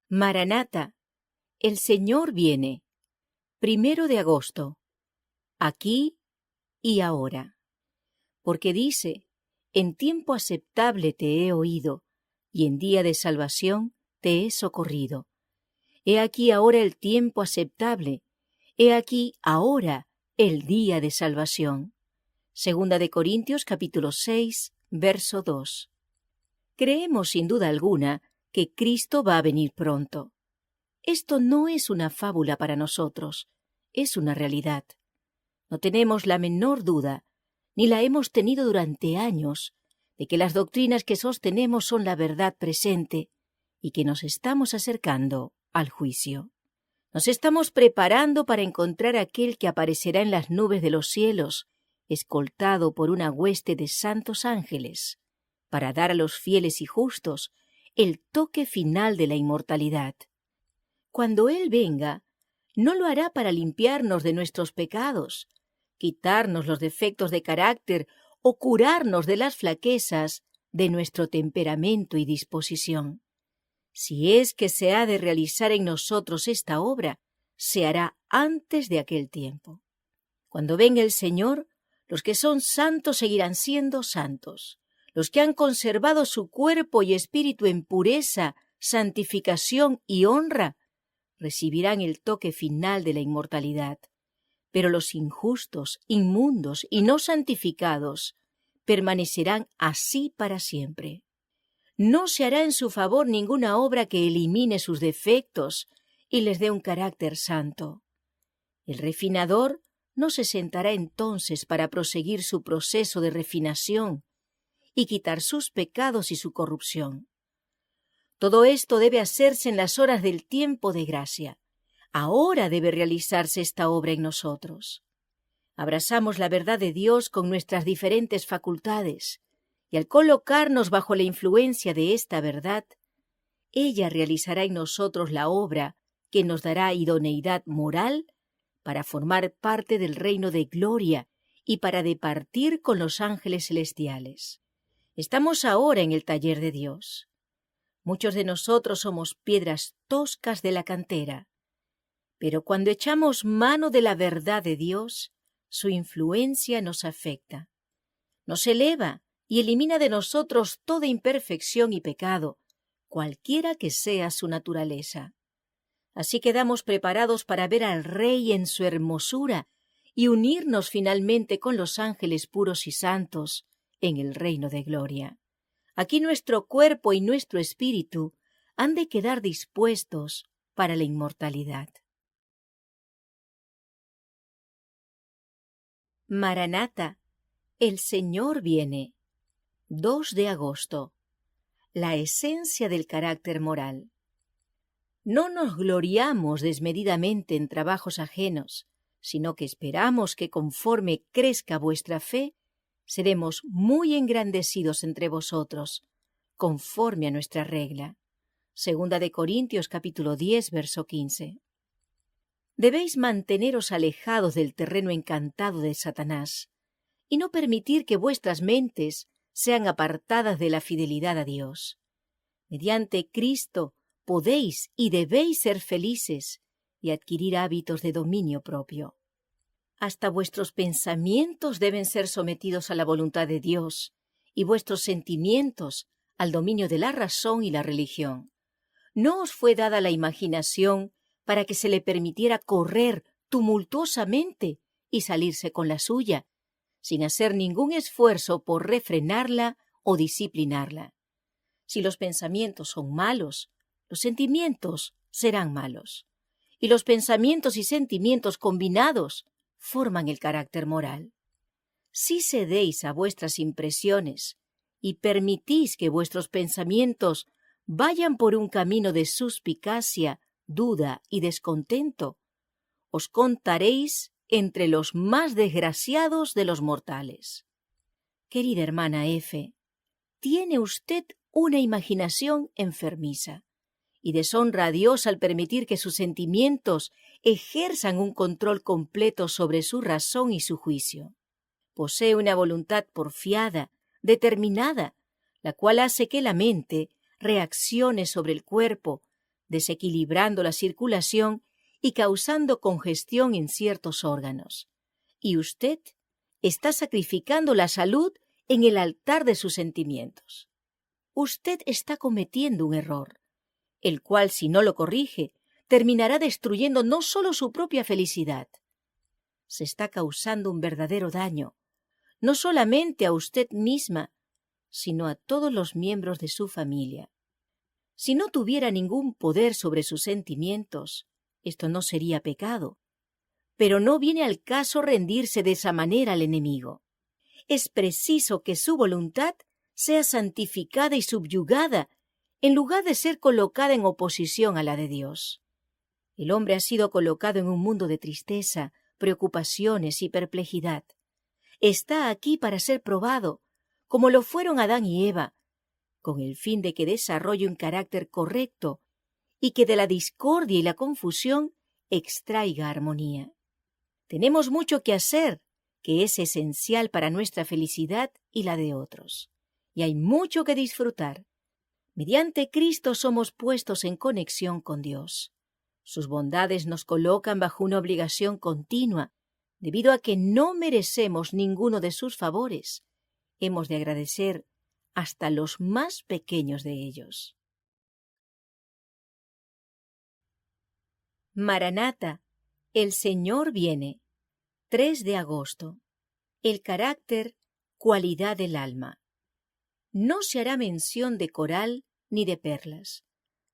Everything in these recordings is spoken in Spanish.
Maranata, el Señor viene. 1 de agosto. Aquí y ahora. Porque dice, en tiempo aceptable te he oído, y en día de salvación te he socorrido. He aquí ahora el tiempo aceptable, he aquí ahora el día de salvación. 2 Corintios 6, verso 2. Creemos sin duda alguna que Cristo va a venir pronto. Esto no es una fábula para nosotros, es una realidad. No tenemos la menor duda, ni la hemos tenido durante años, de que las doctrinas que sostenemos son la verdad presente y que nos estamos acercando al juicio. Nos estamos preparando para encontrar a aquel que aparecerá en las nubes de los cielos, escoltado por una hueste de santos ángeles, para dar a los fieles y justos el toque final de la inmortalidad. Cuando Él venga, no lo hará para limpiarnos de nuestros pecados, quitarnos los defectos de carácter o curarnos de las flaquezas de nuestro temperamento y disposición. Si es que se ha de realizar en nosotros esta obra, se hará antes de aquel tiempo. Cuando venga el Señor, los que son santos seguirán siendo santos. Los que han conservado su cuerpo y espíritu en pureza, santificación y honra, recibirán el toque final de la inmortalidad. Pero los injustos, inmundos y no santificados permanecerán así para siempre. No se hará en su favor ninguna obra que elimine sus defectos y les dé un carácter santo. El refinador no se sentará entonces para proseguir su proceso de refinación y quitar sus pecados y su corrupción. Todo esto debe hacerse en las horas del tiempo de gracia. Ahora debe realizarse esta obra en nosotros. Abrazamos la verdad de Dios con nuestras diferentes facultades, y al colocarnos bajo la influencia de esta verdad, ella realizará en nosotros la obra que nos dará idoneidad moral para formar parte del reino de gloria y para departir con los ángeles celestiales. Estamos ahora en el taller de Dios. Muchos de nosotros somos piedras toscas de la cantera, pero cuando echamos mano de la verdad de Dios, su influencia nos afecta, nos eleva y elimina de nosotros toda imperfección y pecado, cualquiera que sea su naturaleza. Así quedamos preparados para ver al Rey en su hermosura y unirnos finalmente con los ángeles puros y santos en el reino de gloria. Aquí nuestro cuerpo y nuestro espíritu han de quedar dispuestos para la inmortalidad. Maranata, el Señor viene. 2 de agosto. La esencia del carácter moral. No nos gloriamos desmedidamente en trabajos ajenos, sino que esperamos que conforme crezca vuestra fe, seremos muy engrandecidos entre vosotros, conforme a nuestra regla. 2 Corintios 10, verso 15. Debéis manteneros alejados del terreno encantado de Satanás, y no permitir que vuestras mentes sean apartadas de la fidelidad a Dios. Mediante Cristo podéis y debéis ser felices y adquirir hábitos de dominio propio. Hasta vuestros pensamientos deben ser sometidos a la voluntad de Dios y vuestros sentimientos al dominio de la razón y la religión. No os fue dada la imaginación para que se le permitiera correr tumultuosamente y salirse con la suya, sin hacer ningún esfuerzo por refrenarla o disciplinarla. Si los pensamientos son malos, los sentimientos serán malos. Y los pensamientos y sentimientos combinados forman el carácter moral. Si cedéis a vuestras impresiones y permitís que vuestros pensamientos vayan por un camino de suspicacia, duda y descontento, os contaréis entre los más desgraciados de los mortales. Querida hermana F., tiene usted una imaginación enfermiza y deshonra a Dios al permitir que sus sentimientos ejerzan un control completo sobre su razón y su juicio. Posee una voluntad porfiada, determinada, la cual hace que la mente reaccione sobre el cuerpo desequilibrando la circulación y causando congestión en ciertos órganos. Y usted está sacrificando la salud en el altar de sus sentimientos. Usted está cometiendo un error, el cual, si no lo corrige, terminará destruyendo no solo su propia felicidad. Se está causando un verdadero daño, no solamente a usted misma, sino a todos los miembros de su familia. Si no tuviera ningún poder sobre sus sentimientos, esto no sería pecado. Pero no viene al caso rendirse de esa manera al enemigo. Es preciso que su voluntad sea santificada y subyugada, en lugar de ser colocada en oposición a la de Dios. El hombre ha sido colocado en un mundo de tristeza, preocupaciones y perplejidad. Está aquí para ser probado, como lo fueron Adán y Eva, con el fin de que desarrolle un carácter correcto y que de la discordia y la confusión extraiga armonía. Tenemos mucho que hacer, que es esencial para nuestra felicidad y la de otros. Y hay mucho que disfrutar. Mediante Cristo somos puestos en conexión con Dios. Sus bondades nos colocan bajo una obligación continua, debido a que no merecemos ninguno de sus favores. Hemos de agradecer hasta los más pequeños de ellos. Maranata, el Señor viene. 3 de agosto. El carácter, cualidad del alma. No se hará mención de coral ni de perlas.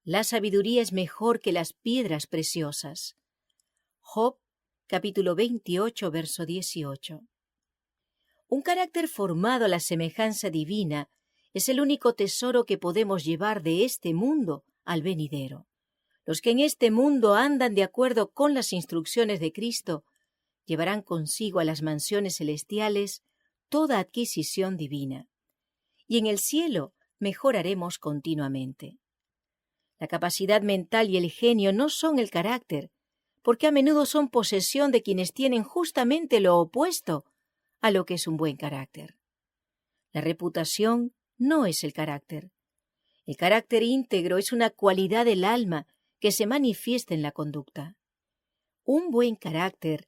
La sabiduría es mejor que las piedras preciosas. Job, capítulo 28, verso 18. Un carácter formado a la semejanza divina es el único tesoro que podemos llevar de este mundo al venidero. Los que en este mundo andan de acuerdo con las instrucciones de Cristo llevarán consigo a las mansiones celestiales toda adquisición divina. Y en el cielo mejoraremos continuamente. La capacidad mental y el genio no son el carácter, porque a menudo son posesión de quienes tienen justamente lo opuesto a lo que es un buen carácter. La reputación no es el carácter. El carácter íntegro es una cualidad del alma que se manifiesta en la conducta. Un buen carácter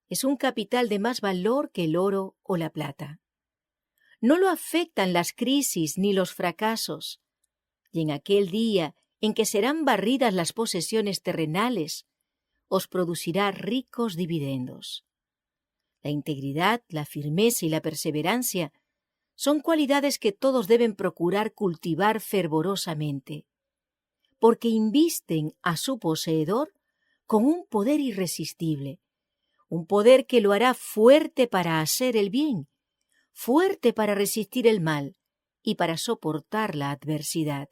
es un capital de más valor que el oro o la plata. No lo afectan las crisis ni los fracasos, y en aquel día en que serán barridas las posesiones terrenales, os producirá ricos dividendos. La integridad, la firmeza y la perseverancia son cualidades que todos deben procurar cultivar fervorosamente, porque invisten a su poseedor con un poder irresistible, un poder que lo hará fuerte para hacer el bien, fuerte para resistir el mal y para soportar la adversidad.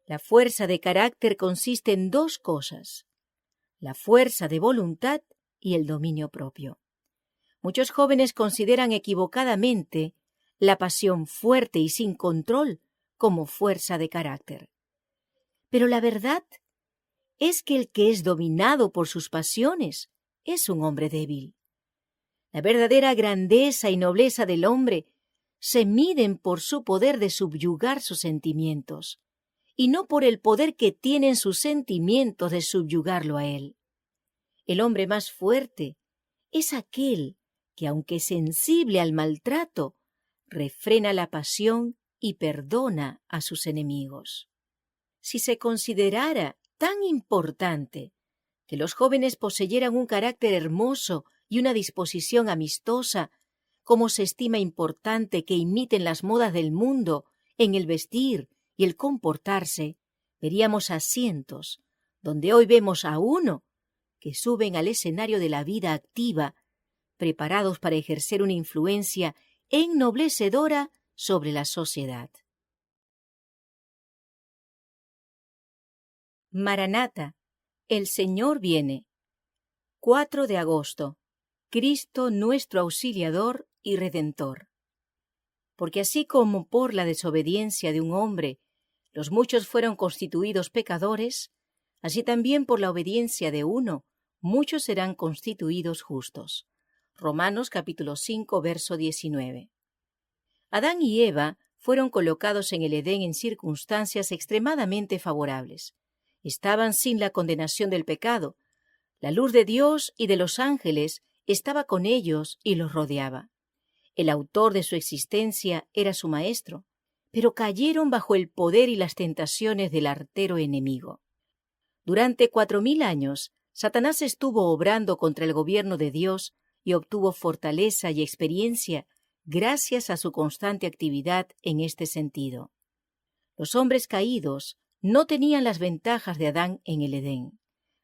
La fuerza de carácter consiste en 2 cosas: la fuerza de voluntad y el dominio propio. Muchos jóvenes consideran equivocadamente la pasión fuerte y sin control como fuerza de carácter. Pero la verdad es que el que es dominado por sus pasiones es un hombre débil. La verdadera grandeza y nobleza del hombre se miden por su poder de subyugar sus sentimientos, y no por el poder que tienen sus sentimientos de subyugarlo a él. El hombre más fuerte es aquel que, aunque sensible al maltrato, refrena la pasión y perdona a sus enemigos. Si se considerara tan importante que los jóvenes poseyeran un carácter hermoso y una disposición amistosa, como se estima importante que imiten las modas del mundo en el vestir y el comportarse, veríamos a cientos, donde hoy vemos a uno, que suben al escenario de la vida activa, preparados para ejercer una influencia ennoblecedora sobre la sociedad. Maranata, el Señor viene. 4 de agosto. Cristo nuestro auxiliador y redentor. Porque así como por la desobediencia de un hombre los muchos fueron constituidos pecadores, así también por la obediencia de uno muchos serán constituidos justos. Romanos capítulo 5, verso 19. Adán y Eva fueron colocados en el Edén en circunstancias extremadamente favorables, Estaban sin la condenación del pecado. La luz de Dios y de los ángeles estaba con ellos y los rodeaba. El autor de su existencia era su maestro, pero cayeron bajo el poder y las tentaciones del artero enemigo. Durante 4000 años, Satanás estuvo obrando contra el gobierno de Dios y obtuvo fortaleza y experiencia gracias a su constante actividad en este sentido. Los hombres caídos no tenían las ventajas de Adán en el Edén.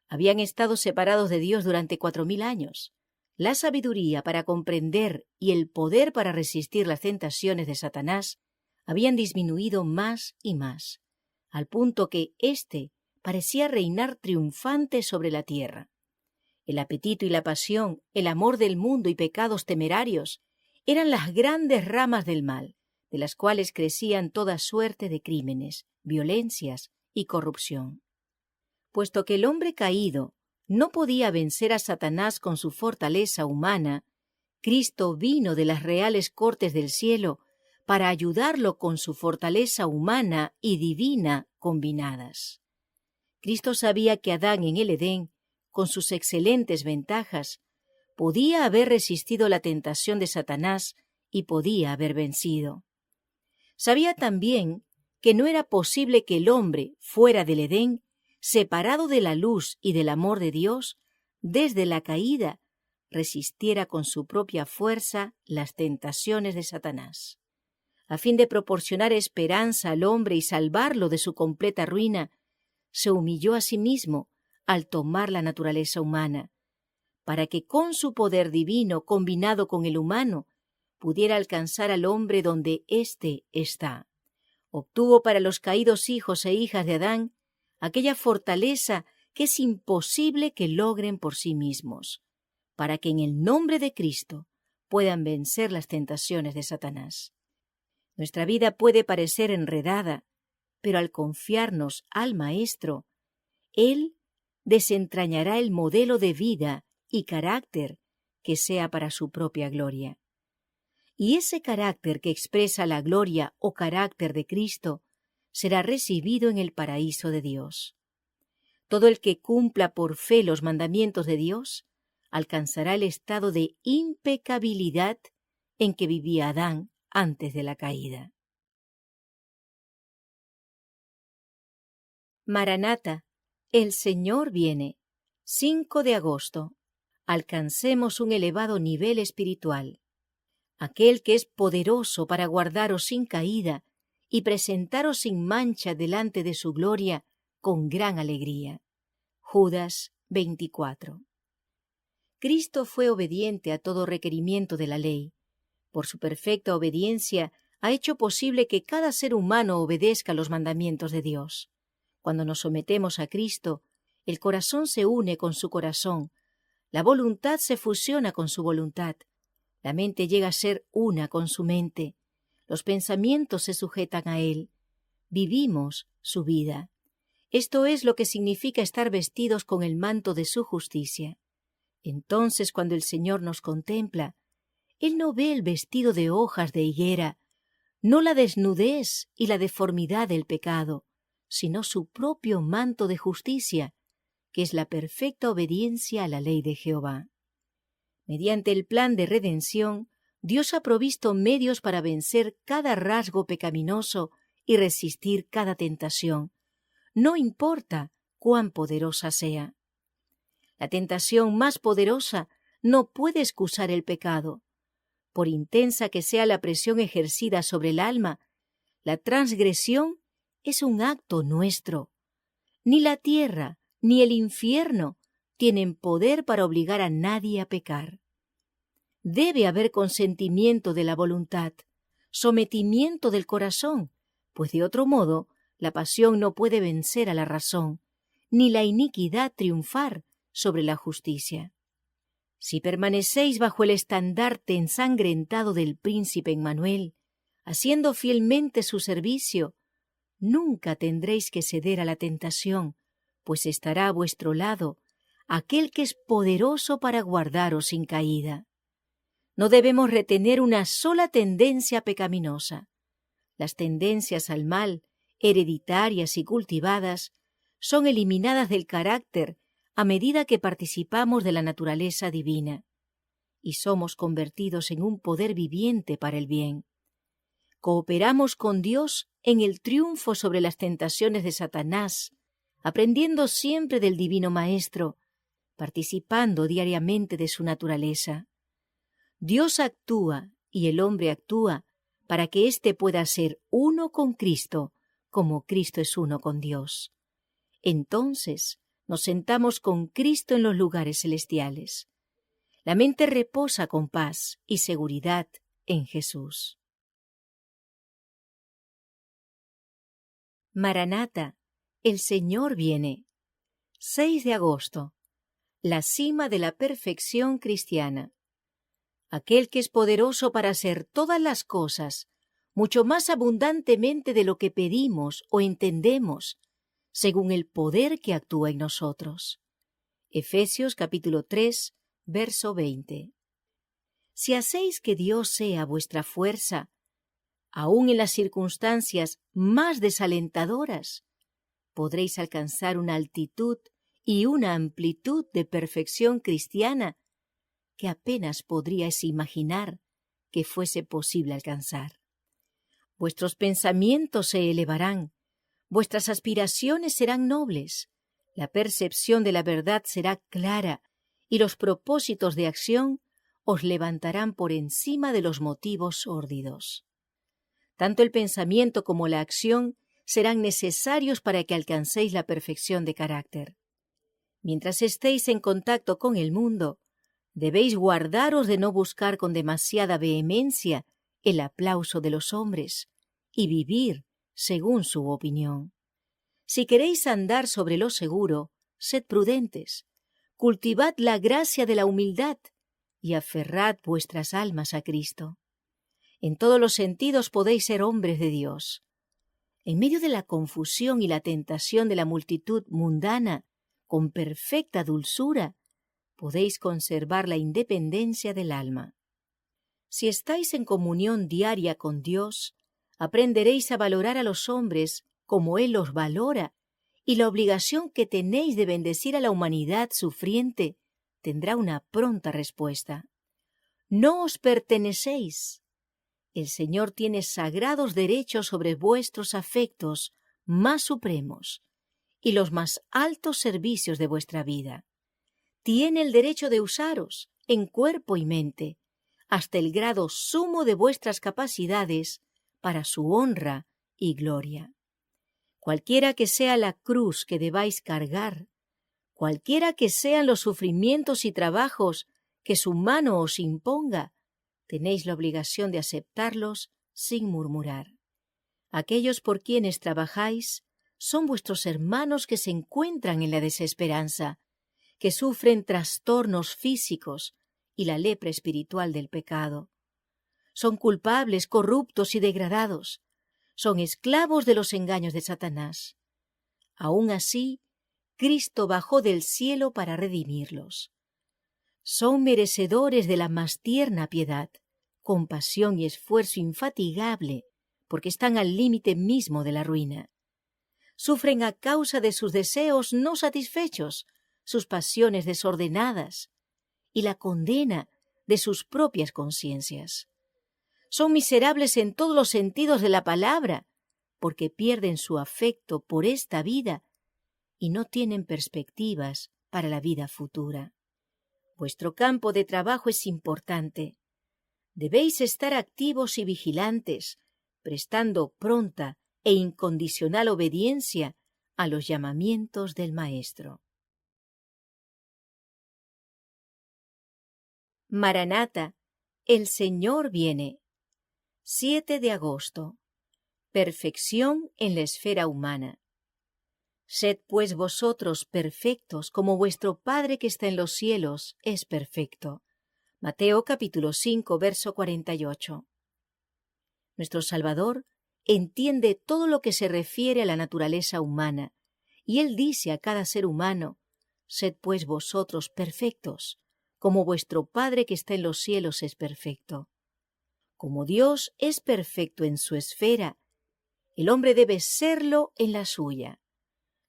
Habían estado separados de Dios durante 4000 años. La sabiduría para comprender y el poder para resistir las tentaciones de Satanás habían disminuido más y más, al punto que éste parecía reinar triunfante sobre la tierra. El apetito y la pasión, el amor del mundo y pecados temerarios eran las grandes ramas del mal, de las cuales crecían toda suerte de crímenes, violencias y corrupción. Puesto que el hombre caído no podía vencer a Satanás con su fortaleza humana, Cristo vino de las reales cortes del cielo para ayudarlo con su fortaleza humana y divina combinadas. Cristo sabía que Adán en el Edén, con sus excelentes ventajas, podía haber resistido la tentación de Satanás y podía haber vencido. Sabía también que no era posible que el hombre, fuera del Edén, separado de la luz y del amor de Dios, desde la caída, resistiera con su propia fuerza las tentaciones de Satanás. A fin de proporcionar esperanza al hombre y salvarlo de su completa ruina, se humilló a sí mismo al tomar la naturaleza humana, para que con su poder divino combinado con el humano, pudiera alcanzar al hombre donde éste está. Obtuvo para los caídos hijos e hijas de Adán aquella fortaleza que es imposible que logren por sí mismos, para que en el nombre de Cristo puedan vencer las tentaciones de Satanás. Nuestra vida puede parecer enredada, pero al confiarnos al Maestro, Él desentrañará el modelo de vida y carácter que sea para su propia gloria. Y ese carácter que expresa la gloria o carácter de Cristo será recibido en el paraíso de Dios. Todo el que cumpla por fe los mandamientos de Dios alcanzará el estado de impecabilidad en que vivía Adán antes de la caída. Maranata, el Señor viene. 5 de agosto. Alcancemos un elevado nivel espiritual. Aquel que es poderoso para guardaros sin caída y presentaros sin mancha delante de su gloria con gran alegría. Judas 24. Cristo fue obediente a todo requerimiento de la ley. Por su perfecta obediencia ha hecho posible que cada ser humano obedezca los mandamientos de Dios. Cuando nos sometemos a Cristo, el corazón se une con su corazón, la voluntad se fusiona con su voluntad, la mente llega a ser una con su mente, los pensamientos se sujetan a Él, vivimos su vida. Esto es lo que significa estar vestidos con el manto de su justicia. Entonces, cuando el Señor nos contempla, Él no ve el vestido de hojas de higuera, no la desnudez y la deformidad del pecado, sino su propio manto de justicia, que es la perfecta obediencia a la ley de Jehová. Mediante el plan de redención, Dios ha provisto medios para vencer cada rasgo pecaminoso y resistir cada tentación, no importa cuán poderosa sea. La tentación más poderosa no puede excusar el pecado. Por intensa que sea la presión ejercida sobre el alma, la transgresión es un acto nuestro. Ni la tierra ni el infierno tienen poder para obligar a nadie a pecar. Debe haber consentimiento de la voluntad, sometimiento del corazón, pues de otro modo la pasión no puede vencer a la razón, ni la iniquidad triunfar sobre la justicia. Si permanecéis bajo el estandarte ensangrentado del príncipe Emmanuel, haciendo fielmente su servicio, nunca tendréis que ceder a la tentación, pues estará a vuestro lado aquel que es poderoso para guardaros sin caída. No debemos retener una sola tendencia pecaminosa. Las tendencias al mal, hereditarias y cultivadas, son eliminadas del carácter a medida que participamos de la naturaleza divina, y somos convertidos en un poder viviente para el bien. Cooperamos con Dios en el triunfo sobre las tentaciones de Satanás, aprendiendo siempre del Divino Maestro, participando diariamente de su naturaleza. Dios actúa y el hombre actúa para que éste pueda ser uno con Cristo, como Cristo es uno con Dios. Entonces nos sentamos con Cristo en los lugares celestiales. La mente reposa con paz y seguridad en Jesús. Maranata, el Señor viene. 6 de agosto. La cima de la perfección cristiana. Aquel que es poderoso para hacer todas las cosas, mucho más abundantemente de lo que pedimos o entendemos, según el poder que actúa en nosotros. Efesios capítulo 3, verso 20. Si hacéis que Dios sea vuestra fuerza, aun en las circunstancias más desalentadoras, podréis alcanzar una altitud y una amplitud de perfección cristiana que apenas podríais imaginar que fuese posible alcanzar. Vuestros pensamientos se elevarán, vuestras aspiraciones serán nobles, la percepción de la verdad será clara y los propósitos de acción os levantarán por encima de los motivos sórdidos. Tanto el pensamiento como la acción serán necesarios para que alcancéis la perfección de carácter. Mientras estéis en contacto con el mundo, debéis guardaros de no buscar con demasiada vehemencia el aplauso de los hombres y vivir según su opinión. Si queréis andar sobre lo seguro, sed prudentes, cultivad la gracia de la humildad y aferrad vuestras almas a Cristo. En todos los sentidos podéis ser hombres de Dios. En medio de la confusión y la tentación de la multitud mundana, con perfecta dulzura, podéis conservar la independencia del alma. Si estáis en comunión diaria con Dios, aprenderéis a valorar a los hombres como Él los valora, y la obligación que tenéis de bendecir a la humanidad sufriente tendrá una pronta respuesta. No os pertenecéis. El Señor tiene sagrados derechos sobre vuestros afectos más supremos y los más altos servicios de vuestra vida. Tiene el derecho de usaros en cuerpo y mente, hasta el grado sumo de vuestras capacidades para su honra y gloria. Cualquiera que sea la cruz que debáis cargar, cualquiera que sean los sufrimientos y trabajos que su mano os imponga, tenéis la obligación de aceptarlos sin murmurar. Aquellos por quienes trabajáis son vuestros hermanos que se encuentran en la desesperanza, que sufren trastornos físicos y la lepra espiritual del pecado. Son culpables, corruptos y degradados. Son esclavos de los engaños de Satanás. Aún así, Cristo bajó del cielo para redimirlos. Son merecedores de la más tierna piedad, compasión y esfuerzo infatigable, porque están al límite mismo de la ruina. Sufren a causa de sus deseos no satisfechos, sus pasiones desordenadas y la condena de sus propias conciencias. Son miserables en todos los sentidos de la palabra, porque pierden su afecto por esta vida y no tienen perspectivas para la vida futura. Vuestro campo de trabajo es importante. Debéis estar activos y vigilantes, prestando pronta e incondicional obediencia a los llamamientos del Maestro. Maranata, el Señor viene. 7 de agosto. Perfección en la esfera humana. Sed pues vosotros perfectos como vuestro Padre que está en los cielos es perfecto. Mateo capítulo 5, verso 48. Nuestro Salvador entiende todo lo que se refiere a la naturaleza humana, y Él dice a cada ser humano: sed pues vosotros perfectos, como vuestro Padre que está en los cielos es perfecto. Como Dios es perfecto en su esfera, el hombre debe serlo en la suya.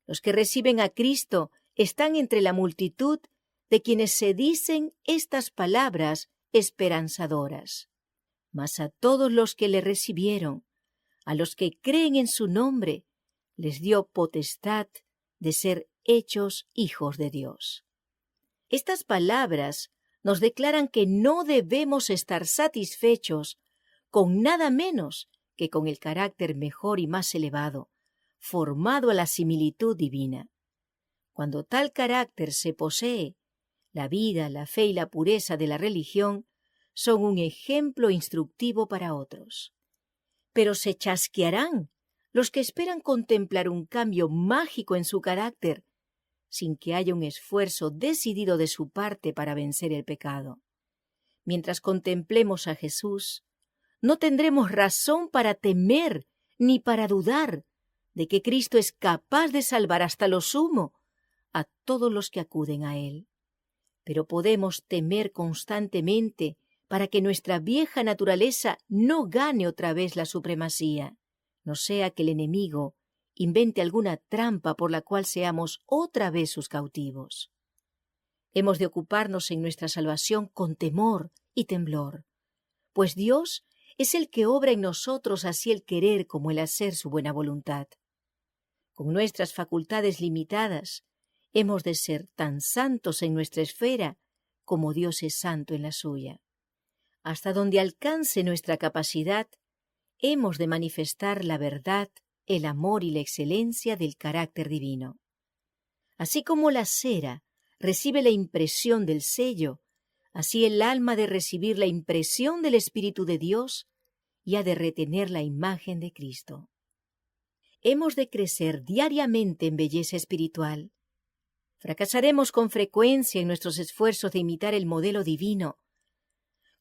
Los que reciben a Cristo están entre la multitud de quienes se dicen estas palabras esperanzadoras. Mas a todos los que le recibieron, a los que creen en su nombre, les dio potestad de ser hechos hijos de Dios. Estas palabras nos declaran que no debemos estar satisfechos con nada menos que con el carácter mejor y más elevado, formado a la similitud divina. Cuando tal carácter se posee, la vida, la fe y la pureza de la religión son un ejemplo instructivo para otros. Pero se chasquearán los que esperan contemplar un cambio mágico en su carácter, sin que haya un esfuerzo decidido de su parte para vencer el pecado. Mientras contemplemos a Jesús, no tendremos razón para temer ni para dudar de que Cristo es capaz de salvar hasta lo sumo a todos los que acuden a Él. Pero podemos temer constantemente para que nuestra vieja naturaleza no gane otra vez la supremacía, no sea que el enemigo invente alguna trampa por la cual seamos otra vez sus cautivos. Hemos de ocuparnos en nuestra salvación con temor y temblor, pues Dios es el que obra en nosotros así el querer como el hacer su buena voluntad. Con nuestras facultades limitadas, hemos de ser tan santos en nuestra esfera como Dios es santo en la suya. Hasta donde alcance nuestra capacidad, hemos de manifestar la verdad, el amor y la excelencia del carácter divino. Así como la cera recibe la impresión del sello, así el alma ha de recibir la impresión del Espíritu de Dios y ha de retener la imagen de Cristo. Hemos de crecer diariamente en belleza espiritual. Fracasaremos con frecuencia en nuestros esfuerzos de imitar el modelo divino.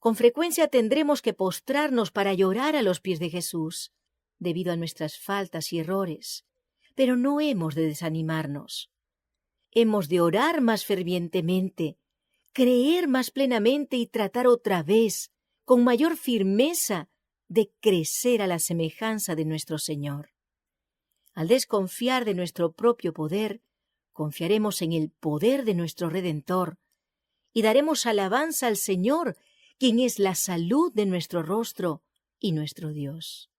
Con frecuencia tendremos que postrarnos para llorar a los pies de Jesús, debido a nuestras faltas y errores, pero no hemos de desanimarnos. Hemos de orar más fervientemente, creer más plenamente y tratar otra vez, con mayor firmeza, de crecer a la semejanza de nuestro Señor. Al desconfiar de nuestro propio poder, confiaremos en el poder de nuestro Redentor y daremos alabanza al Señor, quien es la salud de nuestro rostro y nuestro Dios.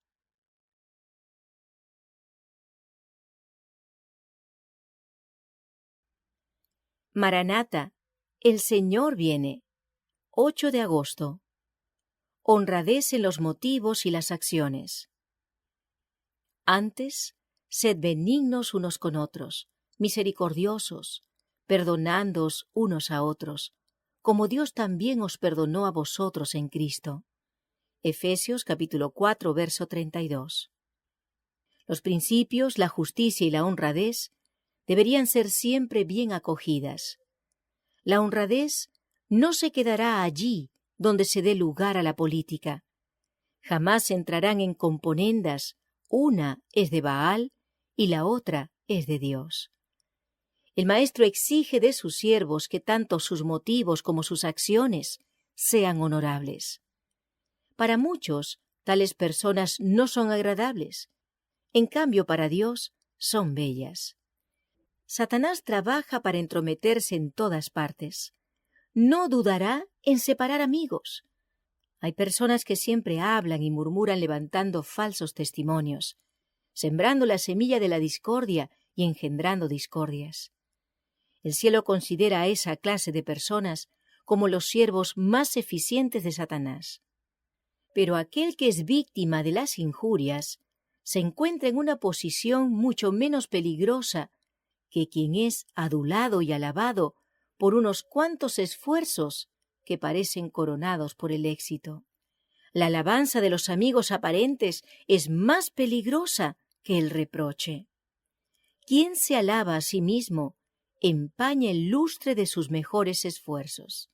Maranata, el Señor viene. 8 de agosto. Honradez en los motivos y las acciones. Antes, sed benignos unos con otros, misericordiosos, perdonándoos unos a otros, como Dios también os perdonó a vosotros en Cristo. Efesios capítulo 4, verso 32. Los principios, la justicia y la honradez deberían ser siempre bien acogidas. La honradez no se quedará allí donde se dé lugar a la política. Jamás entrarán en componendas, una es de Baal y la otra es de Dios. El Maestro exige de sus siervos que tanto sus motivos como sus acciones sean honorables. Para muchos, tales personas no son agradables. En cambio, para Dios, son bellas. Satanás trabaja para entrometerse en todas partes. No dudará en separar amigos. Hay personas que siempre hablan y murmuran levantando falsos testimonios, sembrando la semilla de la discordia y engendrando discordias. El cielo considera a esa clase de personas como los siervos más eficientes de Satanás. Pero aquel que es víctima de las injurias se encuentra en una posición mucho menos peligrosa que quien es adulado y alabado por unos cuantos esfuerzos que parecen coronados por el éxito. La alabanza de los amigos aparentes es más peligrosa que el reproche. Quien se alaba a sí mismo empaña el lustre de sus mejores esfuerzos.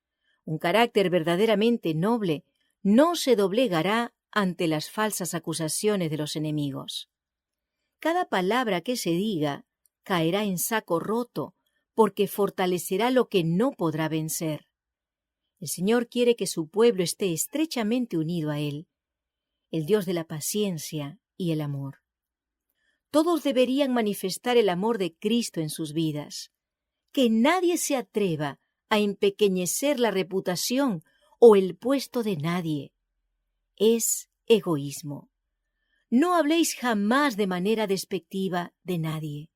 Un carácter verdaderamente noble no se doblegará ante las falsas acusaciones de los enemigos. Cada palabra que se diga caerá en saco roto, porque fortalecerá lo que no podrá vencer. El Señor quiere que su pueblo esté estrechamente unido a Él, el Dios de la paciencia y el amor. Todos deberían manifestar el amor de Cristo en sus vidas. Que nadie se atreva a empequeñecer la reputación o el puesto de nadie. Es egoísmo. No habléis jamás de manera despectiva de nadie,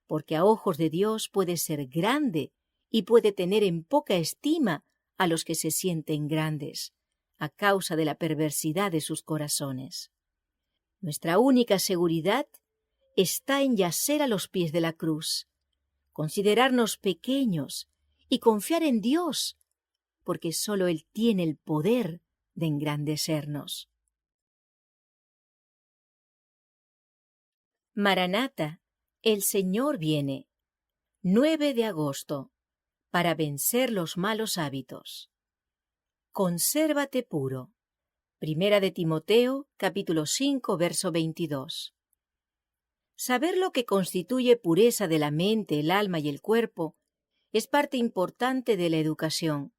porque a ojos de Dios puede ser grande y puede tener en poca estima a los que se sienten grandes, a causa de la perversidad de sus corazones. Nuestra única seguridad está en yacer a los pies de la cruz, considerarnos pequeños y confiar en Dios, porque sólo Él tiene el poder de engrandecernos. Maranata, el Señor viene. 9 de agosto. Para vencer los malos hábitos. Consérvate puro. Primera de Timoteo, capítulo 5, verso 22. Saber lo que constituye pureza de la mente, el alma y el cuerpo es parte importante de la educación.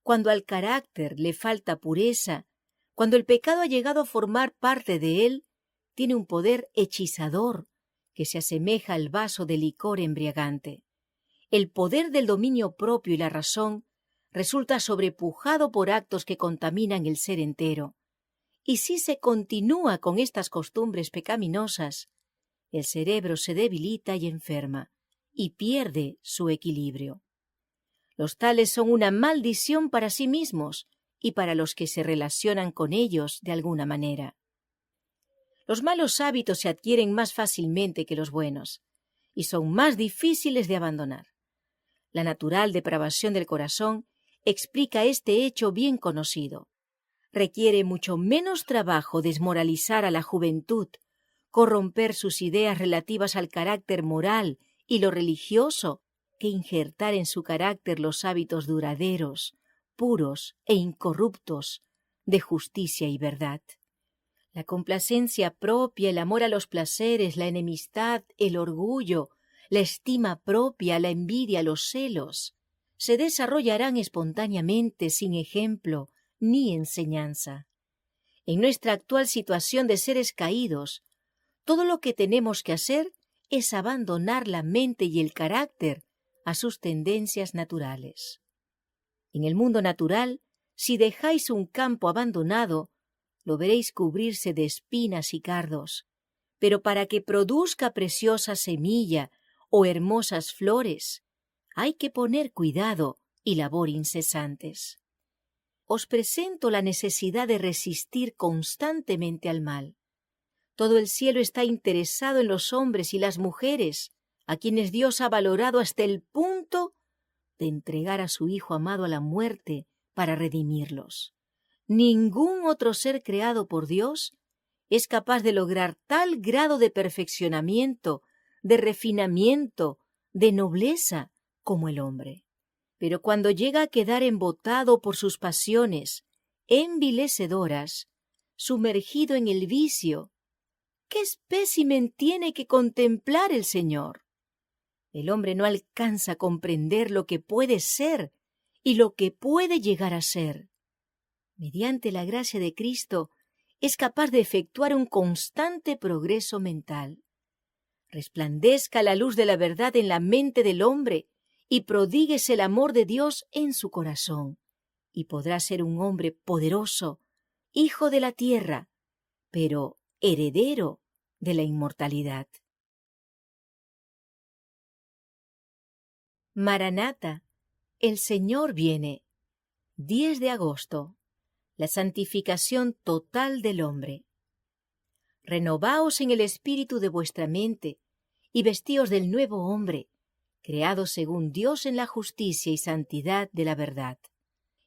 Cuando al carácter le falta pureza, cuando el pecado ha llegado a formar parte de él, tiene un poder hechizador que se asemeja al vaso de licor embriagante. El poder del dominio propio y la razón resulta sobrepujado por actos que contaminan el ser entero. Y si se continúa con estas costumbres pecaminosas, el cerebro se debilita y enferma, y pierde su equilibrio. Los tales son una maldición para sí mismos y para los que se relacionan con ellos de alguna manera. Los malos hábitos se adquieren más fácilmente que los buenos, y son más difíciles de abandonar. La natural depravación del corazón explica este hecho bien conocido. Requiere mucho menos trabajo desmoralizar a la juventud, corromper sus ideas relativas al carácter moral y lo religioso, que injertar en su carácter los hábitos duraderos, puros e incorruptos de justicia y verdad. La complacencia propia, el amor a los placeres, la enemistad, el orgullo, la estima propia, la envidia, los celos, se desarrollarán espontáneamente sin ejemplo ni enseñanza. En nuestra actual situación de seres caídos, todo lo que tenemos que hacer es abandonar la mente y el carácter a sus tendencias naturales. En el mundo natural, si dejáis un campo abandonado, lo veréis cubrirse de espinas y cardos, pero para que produzca preciosa semilla o hermosas flores, hay que poner cuidado y labor incesantes. Os presento la necesidad de resistir constantemente al mal. Todo el cielo está interesado en los hombres y las mujeres, a quienes Dios ha valorado hasta el punto de entregar a su Hijo amado a la muerte para redimirlos. Ningún otro ser creado por Dios es capaz de lograr tal grado de perfeccionamiento, de refinamiento, de nobleza como el hombre. Pero cuando llega a quedar embotado por sus pasiones envilecedoras, sumergido en el vicio, ¿qué espécimen tiene que contemplar el Señor? El hombre no alcanza a comprender lo que puede ser y lo que puede llegar a ser. Mediante la gracia de Cristo, es capaz de efectuar un constante progreso mental. Resplandezca la luz de la verdad en la mente del hombre y prodíguese el amor de Dios en su corazón, y podrá ser un hombre poderoso, hijo de la tierra, pero heredero de la inmortalidad. Maranata, el Señor viene. 10 de agosto. La santificación total del hombre. Renovaos en el espíritu de vuestra mente y vestíos del nuevo hombre, creado según Dios en la justicia y santidad de la verdad.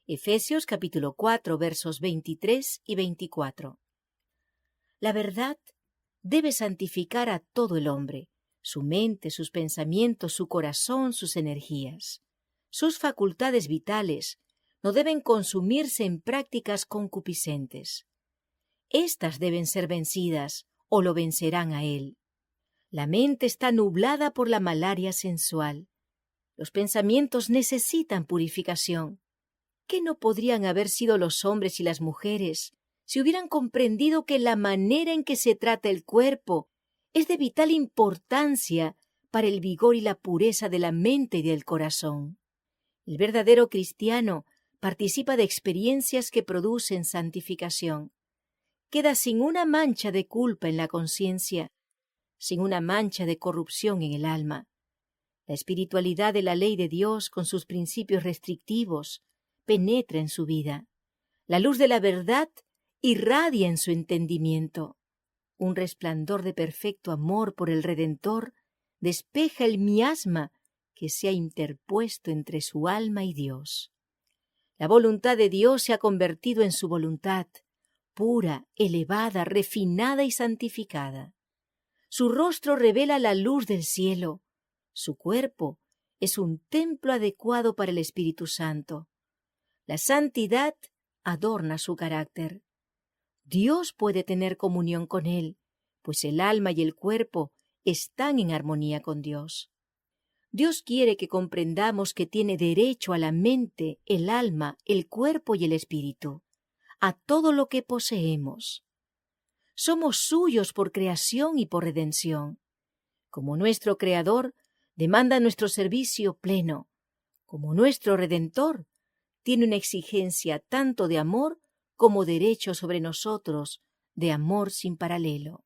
Efesios capítulo 4 versos 23 y 24. La verdad debe santificar a todo el hombre, su mente, sus pensamientos, su corazón, sus energías. Sus facultades vitales no deben consumirse en prácticas concupiscentes. Estas deben ser vencidas o lo vencerán a él. La mente está nublada por la malaria sensual. Los pensamientos necesitan purificación. ¿Qué no podrían haber sido los hombres y las mujeres si hubieran comprendido que la manera en que se trata el cuerpo es de vital importancia para el vigor y la pureza de la mente y del corazón. El verdadero cristiano participa de experiencias que producen santificación. Queda sin una mancha de culpa en la conciencia, sin una mancha de corrupción en el alma. La espiritualidad de la ley de Dios, con sus principios restrictivos, penetra en su vida. La luz de la verdad irradia en su entendimiento. Un resplandor de perfecto amor por el Redentor despeja el miasma que se ha interpuesto entre su alma y Dios. La voluntad de Dios se ha convertido en su voluntad, pura, elevada, refinada y santificada. Su rostro revela la luz del cielo. Su cuerpo es un templo adecuado para el Espíritu Santo. La santidad adorna su carácter. Dios puede tener comunión con él, pues el alma y el cuerpo están en armonía con Dios. Dios quiere que comprendamos que tiene derecho a la mente, el alma, el cuerpo y el espíritu, a todo lo que poseemos. Somos suyos por creación y por redención. Como nuestro Creador, demanda nuestro servicio pleno. Como nuestro Redentor, tiene una exigencia tanto de amor como derecho sobre nosotros, de amor sin paralelo.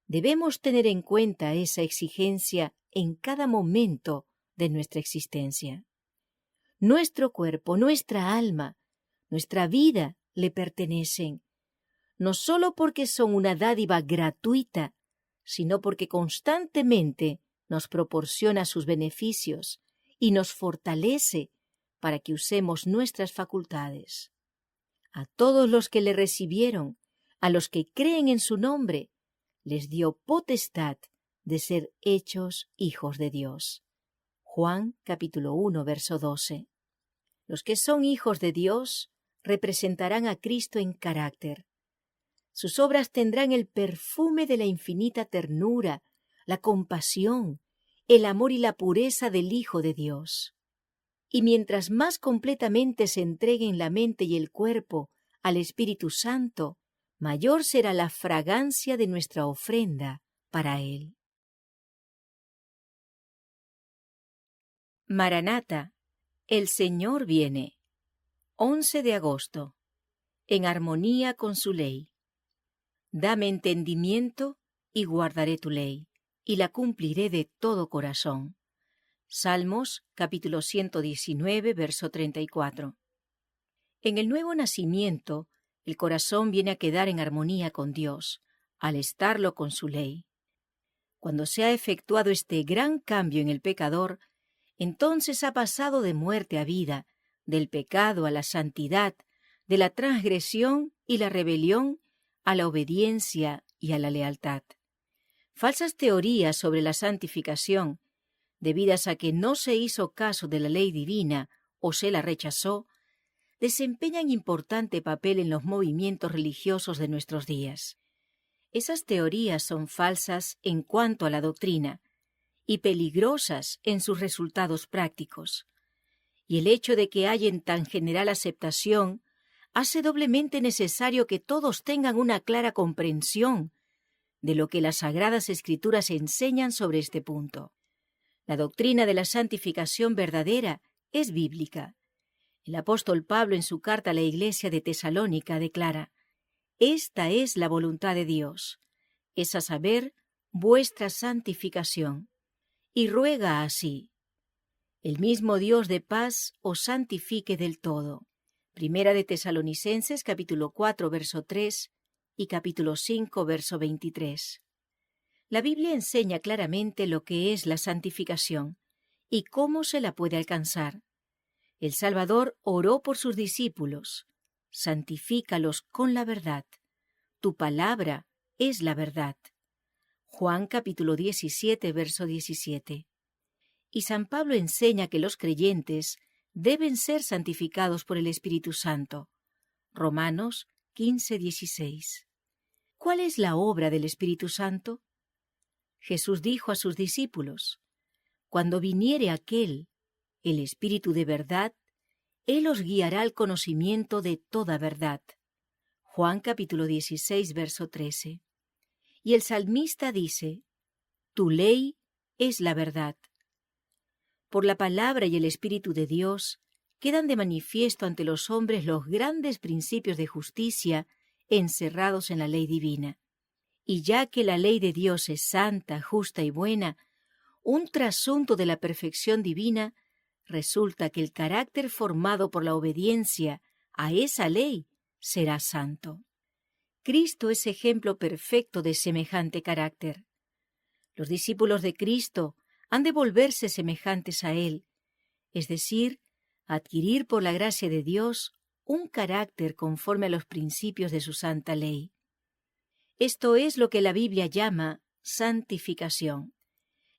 Debemos tener en cuenta esa exigencia en cada momento de nuestra existencia. Nuestro cuerpo, nuestra alma, nuestra vida le pertenecen, no solo porque son una dádiva gratuita, sino porque constantemente nos proporciona sus beneficios y nos fortalece para que usemos nuestras facultades. A todos los que le recibieron, a los que creen en su nombre, les dio potestad de ser hechos hijos de Dios. Juan capítulo 1, verso 12. Los que son hijos de Dios representarán a Cristo en carácter. Sus obras tendrán el perfume de la infinita ternura, la compasión, el amor y la pureza del Hijo de Dios. Y mientras más completamente se entreguen la mente y el cuerpo al Espíritu Santo, mayor será la fragancia de nuestra ofrenda para Él. Maranata, el Señor viene. 11 de agosto. En armonía con su ley. Dame entendimiento y guardaré tu ley, y la cumpliré de todo corazón. Salmos, capítulo 119, verso 34. En el nuevo nacimiento, el corazón viene a quedar en armonía con Dios, al estarlo con su ley. Cuando se ha efectuado este gran cambio en el pecador, entonces ha pasado de muerte a vida, del pecado a la santidad, de la transgresión y la rebelión a la obediencia y a la lealtad. Falsas teorías sobre la santificación, debidas a que no se hizo caso de la ley divina o se la rechazó, desempeñan importante papel en los movimientos religiosos de nuestros días. Esas teorías son falsas en cuanto a la doctrina y peligrosas en sus resultados prácticos. Y el hecho de que hallen tan general aceptación hace doblemente necesario que todos tengan una clara comprensión de lo que las Sagradas Escrituras enseñan sobre este punto. La doctrina de la santificación verdadera es bíblica. El apóstol Pablo en su carta a la iglesia de Tesalónica declara: «Esta es la voluntad de Dios, es a saber, vuestra santificación». Y ruega así: «El mismo Dios de paz os santifique del todo». Primera de Tesalonicenses, capítulo 4, verso 3 y capítulo 5, verso 23. La Biblia enseña claramente lo que es la santificación y cómo se la puede alcanzar. El Salvador oró por sus discípulos: «Santifícalos con la verdad. Tu palabra es la verdad». Juan capítulo 17, verso 17. Y San Pablo enseña que los creyentes deben ser santificados por el Espíritu Santo. Romanos 15, 16. ¿Cuál es la obra del Espíritu Santo? Jesús dijo a sus discípulos: «Cuando viniere aquel, el Espíritu de verdad, Él os guiará al conocimiento de toda verdad». Juan capítulo 16, verso 13. Y el salmista dice: Tu ley es la verdad. Por la palabra y el Espíritu de Dios quedan de manifiesto ante los hombres los grandes principios de justicia encerrados en la ley divina. Y ya que la ley de Dios es santa, justa y buena, un trasunto de la perfección divina, resulta que el carácter formado por la obediencia a esa ley será santo. Cristo es ejemplo perfecto de semejante carácter. Los discípulos de Cristo han de volverse semejantes a Él, es decir, adquirir por la gracia de Dios un carácter conforme a los principios de su santa ley. Esto es lo que la Biblia llama santificación.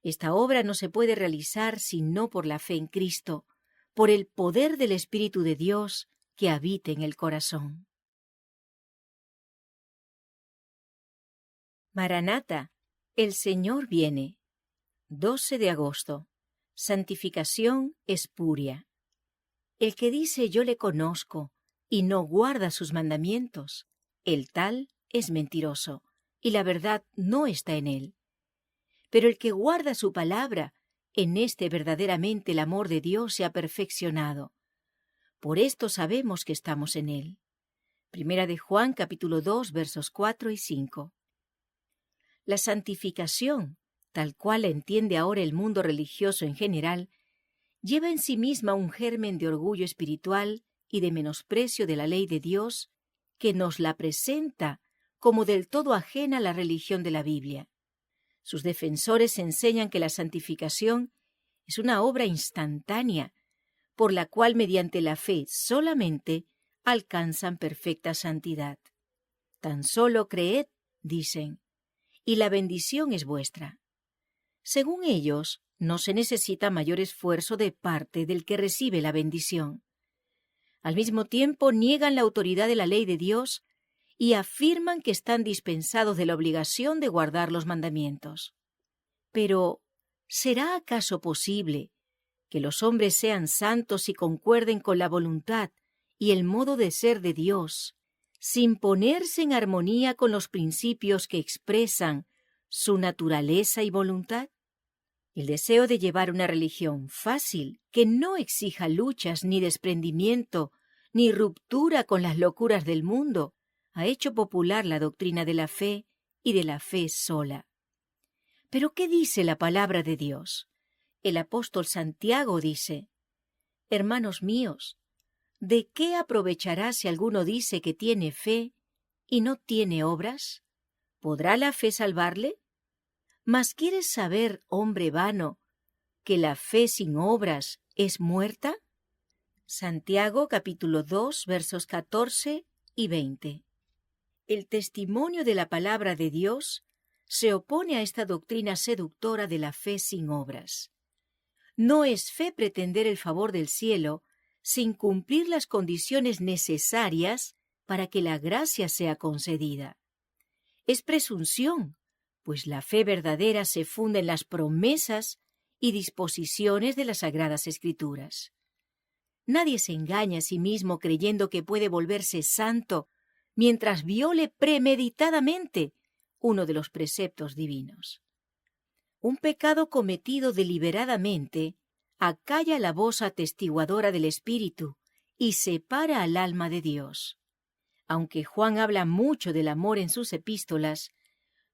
Esta obra no se puede realizar sino por la fe en Cristo, por el poder del Espíritu de Dios que habita en el corazón. Maranata, el Señor viene. 12 de agosto. Santificación espuria. El que dice yo le conozco y no guarda sus mandamientos, el tal es mentiroso, y la verdad no está en él. Pero el que guarda su palabra, en este verdaderamente el amor de Dios se ha perfeccionado. Por esto sabemos que estamos en él. Primera de Juan, capítulo 2, versos 4 y 5. La santificación, tal cual la entiende ahora el mundo religioso en general, lleva en sí misma un germen de orgullo espiritual y de menosprecio de la ley de Dios que nos la presenta como del todo ajena a la religión de la Biblia. Sus defensores enseñan que la santificación es una obra instantánea, por la cual mediante la fe solamente alcanzan perfecta santidad. Tan solo creed, dicen, y la bendición es vuestra. Según ellos, no se necesita mayor esfuerzo de parte del que recibe la bendición. Al mismo tiempo niegan la autoridad de la ley de Dios y afirman que están dispensados de la obligación de guardar los mandamientos. Pero, ¿será acaso posible que los hombres sean santos y concuerden con la voluntad y el modo de ser de Dios, sin ponerse en armonía con los principios que expresan su naturaleza y voluntad? El deseo de llevar una religión fácil, que no exija luchas ni desprendimiento, ni ruptura con las locuras del mundo, ha hecho popular la doctrina de la fe y de la fe sola. ¿Pero qué dice la palabra de Dios? El apóstol Santiago dice: Hermanos míos, ¿de qué aprovechará si alguno dice que tiene fe y no tiene obras? ¿Podrá la fe salvarle? ¿Mas quieres saber, hombre vano, que la fe sin obras es muerta? Santiago capítulo 2 versos 14 y 20. El testimonio de la palabra de Dios se opone a esta doctrina seductora de la fe sin obras. No es fe pretender el favor del cielo sin cumplir las condiciones necesarias para que la gracia sea concedida. Es presunción, pues la fe verdadera se funda en las promesas y disposiciones de las Sagradas Escrituras. Nadie se engaña a sí mismo creyendo que puede volverse santo mientras viole premeditadamente uno de los preceptos divinos. Un pecado cometido deliberadamente acalla la voz atestiguadora del Espíritu y separa al alma de Dios. Aunque Juan habla mucho del amor en sus epístolas,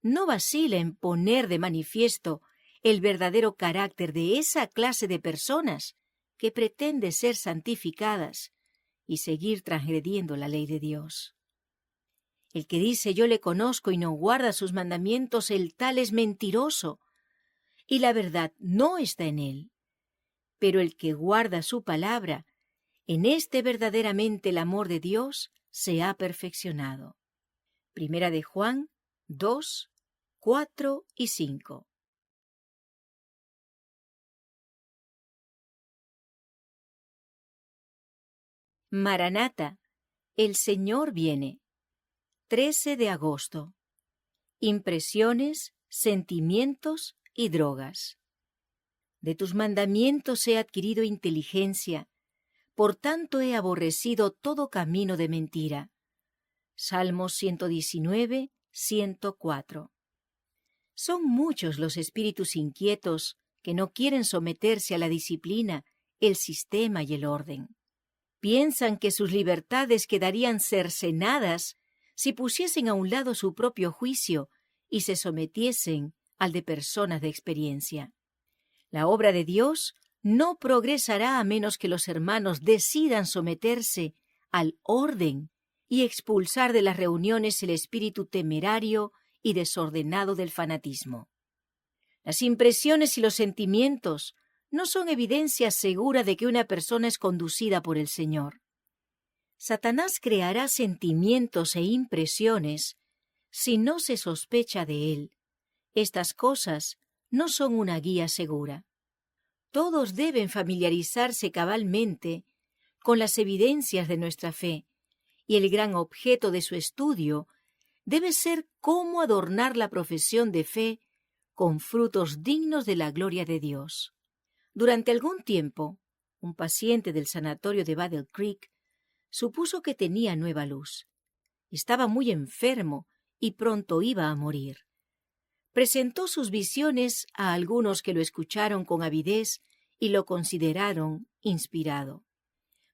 no vacila en poner de manifiesto el verdadero carácter de esa clase de personas que pretende ser santificadas y seguir transgrediendo la ley de Dios. El que dice yo le conozco y no guarda sus mandamientos, el tal es mentiroso, y la verdad no está en él. Pero el que guarda su palabra, en este verdaderamente el amor de Dios se ha perfeccionado. Primera de Juan 2, 4 y 5. Maranata, el Señor viene. 13 de agosto. Impresiones, sentimientos y drogas. De tus mandamientos he adquirido inteligencia, por tanto he aborrecido todo camino de mentira. Salmos 119, 104. Son muchos los espíritus inquietos que no quieren someterse a la disciplina, el sistema y el orden. Piensan que sus libertades quedarían cercenadas si pusiesen a un lado su propio juicio y se sometiesen al de personas de experiencia. La obra de Dios no progresará a menos que los hermanos decidan someterse al orden y expulsar de las reuniones el espíritu temerario y desordenado del fanatismo. Las impresiones y los sentimientos no son evidencia segura de que una persona es conducida por el Señor. Satanás creará sentimientos e impresiones si no se sospecha de él. Estas cosas no son una guía segura. Todos deben familiarizarse cabalmente con las evidencias de nuestra fe, y el gran objeto de su estudio debe ser cómo adornar la profesión de fe con frutos dignos de la gloria de Dios. Durante algún tiempo, un paciente del sanatorio de Battle Creek supuso que tenía nueva luz. Estaba muy enfermo y pronto iba a morir. Presentó sus visiones a algunos que lo escucharon con avidez y lo consideraron inspirado.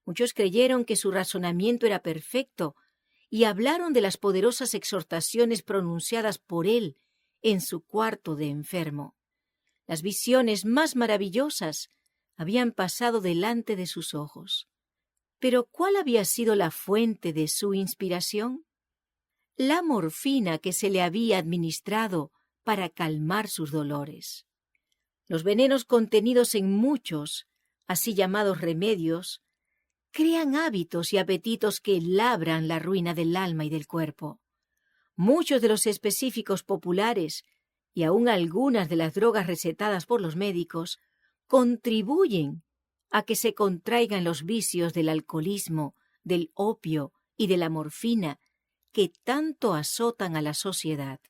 Muchos creyeron que su razonamiento era perfecto y hablaron de las poderosas exhortaciones pronunciadas por él en su cuarto de enfermo. Las visiones más maravillosas habían pasado delante de sus ojos. Pero ¿cuál había sido la fuente de su inspiración? La morfina que se le había administrado para calmar sus dolores. Los venenos contenidos en muchos, así llamados remedios, crean hábitos y apetitos que labran la ruina del alma y del cuerpo. Muchos de los específicos populares y aun algunas de las drogas recetadas por los médicos contribuyen a que se contraigan los vicios del alcoholismo, del opio y de la morfina que tanto azotan a la sociedad.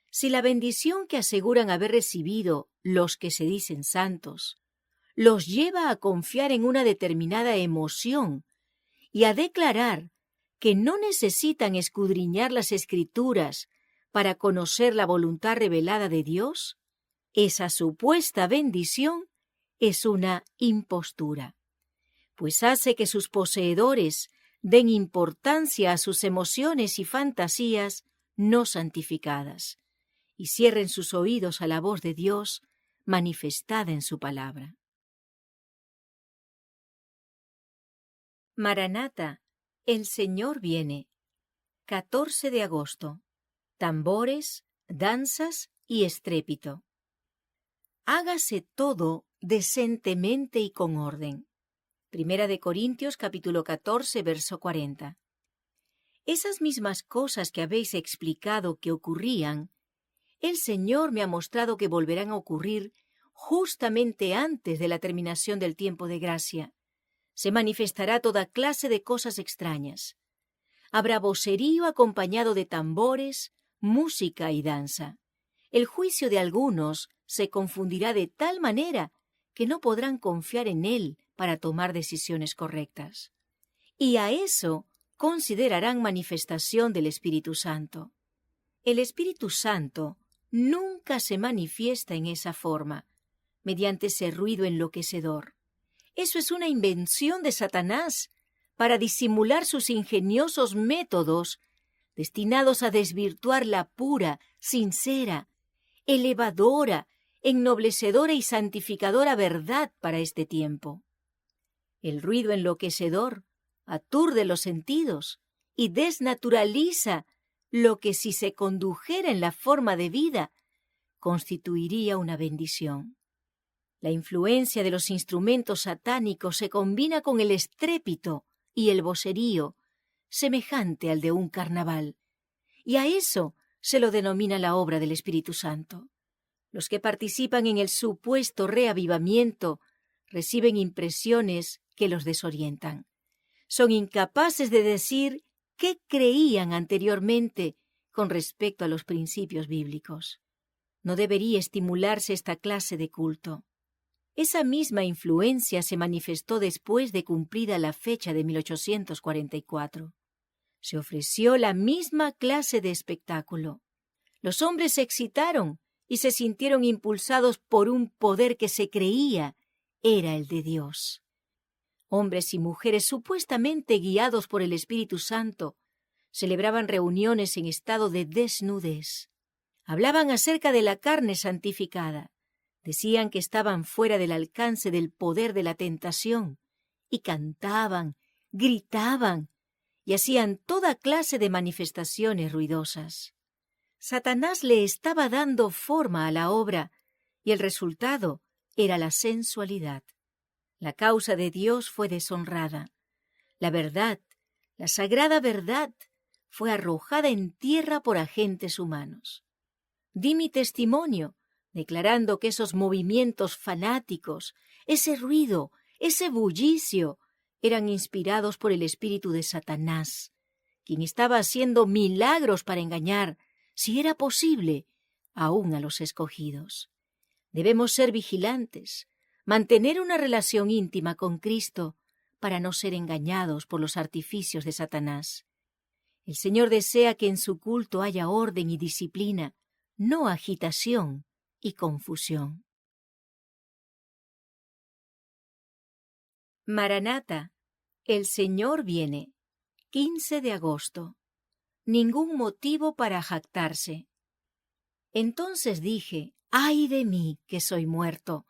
Si la bendición que aseguran haber recibido los que se dicen santos los lleva a confiar en una determinada emoción y a declarar que no necesitan escudriñar las Escrituras para conocer la voluntad revelada de Dios, esa supuesta bendición es una impostura, pues hace que sus poseedores den importancia a sus emociones y fantasías no santificadas y cierren sus oídos a la voz de Dios manifestada en su palabra. Maranata, el Señor viene. 14 de agosto. Tambores, danzas y estrépito. Hágase todo decentemente y con orden. Primera de Corintios, capítulo 14, verso 40. Esas mismas cosas que habéis explicado que ocurrían, el Señor me ha mostrado que volverán a ocurrir justamente antes de la terminación del tiempo de gracia. Se manifestará toda clase de cosas extrañas. Habrá vocerío acompañado de tambores, música y danza. El juicio de algunos se confundirá de tal manera que no podrán confiar en él para tomar decisiones correctas. Y a eso considerarán manifestación del Espíritu Santo. El Espíritu Santo nunca se manifiesta en esa forma, mediante ese ruido enloquecedor. Eso es una invención de Satanás para disimular sus ingeniosos métodos destinados a desvirtuar la pura, sincera, elevadora, ennoblecedora y santificadora verdad para este tiempo. El ruido enloquecedor aturde los sentidos y desnaturaliza lo que, si se condujera en la forma de vida, constituiría una bendición. La influencia de los instrumentos satánicos se combina con el estrépito y el vocerío, semejante al de un carnaval, y a eso se lo denomina la obra del Espíritu Santo. Los que participan en el supuesto reavivamiento reciben impresiones que los desorientan. Son incapaces de decir qué creían anteriormente con respecto a los principios bíblicos. No debería estimularse esta clase de culto. Esa misma influencia se manifestó después de cumplida la fecha de 1844. Se ofreció la misma clase de espectáculo. Los hombres se excitaron y se sintieron impulsados por un poder que se creía era el de Dios. Hombres y mujeres supuestamente guiados por el Espíritu Santo celebraban reuniones en estado de desnudez. Hablaban acerca de la carne santificada. Decían que estaban fuera del alcance del poder de la tentación y cantaban, gritaban y hacían toda clase de manifestaciones ruidosas. Satanás le estaba dando forma a la obra y el resultado era la sensualidad. La causa de Dios fue deshonrada. La verdad, la sagrada verdad, fue arrojada en tierra por agentes humanos. Di mi testimonio, declarando que esos movimientos fanáticos, ese ruido, ese bullicio, eran inspirados por el espíritu de Satanás, quien estaba haciendo milagros para engañar, si era posible, aún a los escogidos. Debemos ser vigilantes, mantener una relación íntima con Cristo para no ser engañados por los artificios de Satanás. El Señor desea que en su culto haya orden y disciplina, no agitación y confusión. Maranata, el Señor viene. 15 de agosto. Ningún motivo para jactarse. Entonces dije, ¡ay de mí, que soy muerto!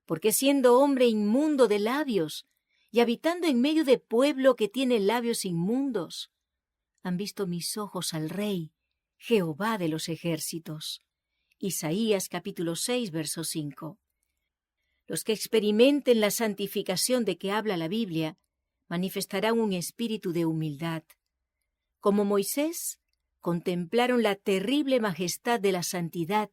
Porque siendo hombre inmundo de labios y habitando en medio de pueblo que tiene labios inmundos, han visto mis ojos al Rey, Jehová de los ejércitos. Isaías capítulo 6, verso 5. Los que experimenten la santificación de que habla la Biblia manifestarán un espíritu de humildad. Como Moisés, contemplaron la terrible majestad de la santidad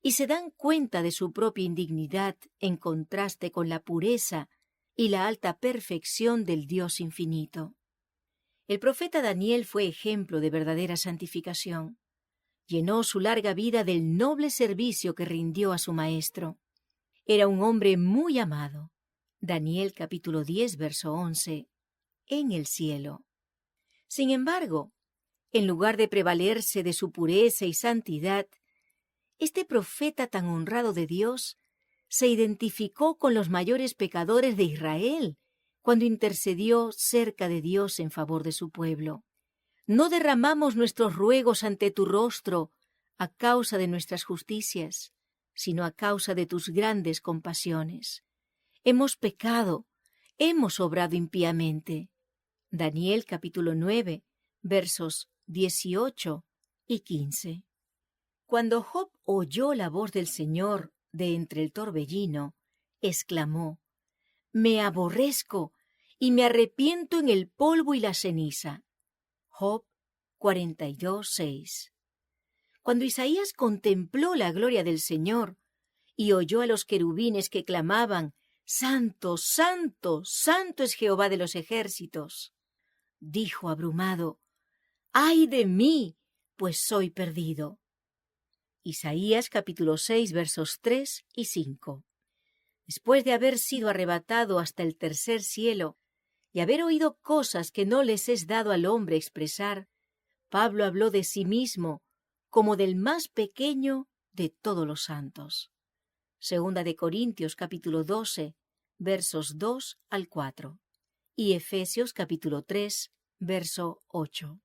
y se dan cuenta de su propia indignidad en contraste con la pureza y la alta perfección del Dios infinito. El profeta Daniel fue ejemplo de verdadera santificación. Llenó su larga vida del noble servicio que rindió a su maestro. Era un hombre muy amado. Daniel capítulo 10, verso 11. En el cielo. Sin embargo, en lugar de prevalerse de su pureza y santidad, este profeta tan honrado de Dios se identificó con los mayores pecadores de Israel cuando intercedió cerca de Dios en favor de su pueblo. No derramamos nuestros ruegos ante tu rostro a causa de nuestras justicias, sino a causa de tus grandes compasiones. Hemos pecado, hemos obrado impíamente. Daniel capítulo 9, versos 18 y 15. Cuando Job oyó la voz del Señor de entre el torbellino, exclamó, «Me aborrezco y me arrepiento en el polvo y la ceniza». Job 42, 6. Cuando Isaías contempló la gloria del Señor y oyó a los querubines que clamaban, «Santo, santo, santo es Jehová de los ejércitos», dijo abrumado, «¡Ay de mí, pues soy perdido!» Isaías capítulo 6, versos 3 y 5. Después de haber sido arrebatado hasta el tercer cielo y haber oído cosas que no les es dado al hombre expresar, Pablo habló de sí mismo como del más pequeño de todos los santos. Segunda de Corintios capítulo 12, versos 2 al 4. Y Efesios capítulo 3, verso 8.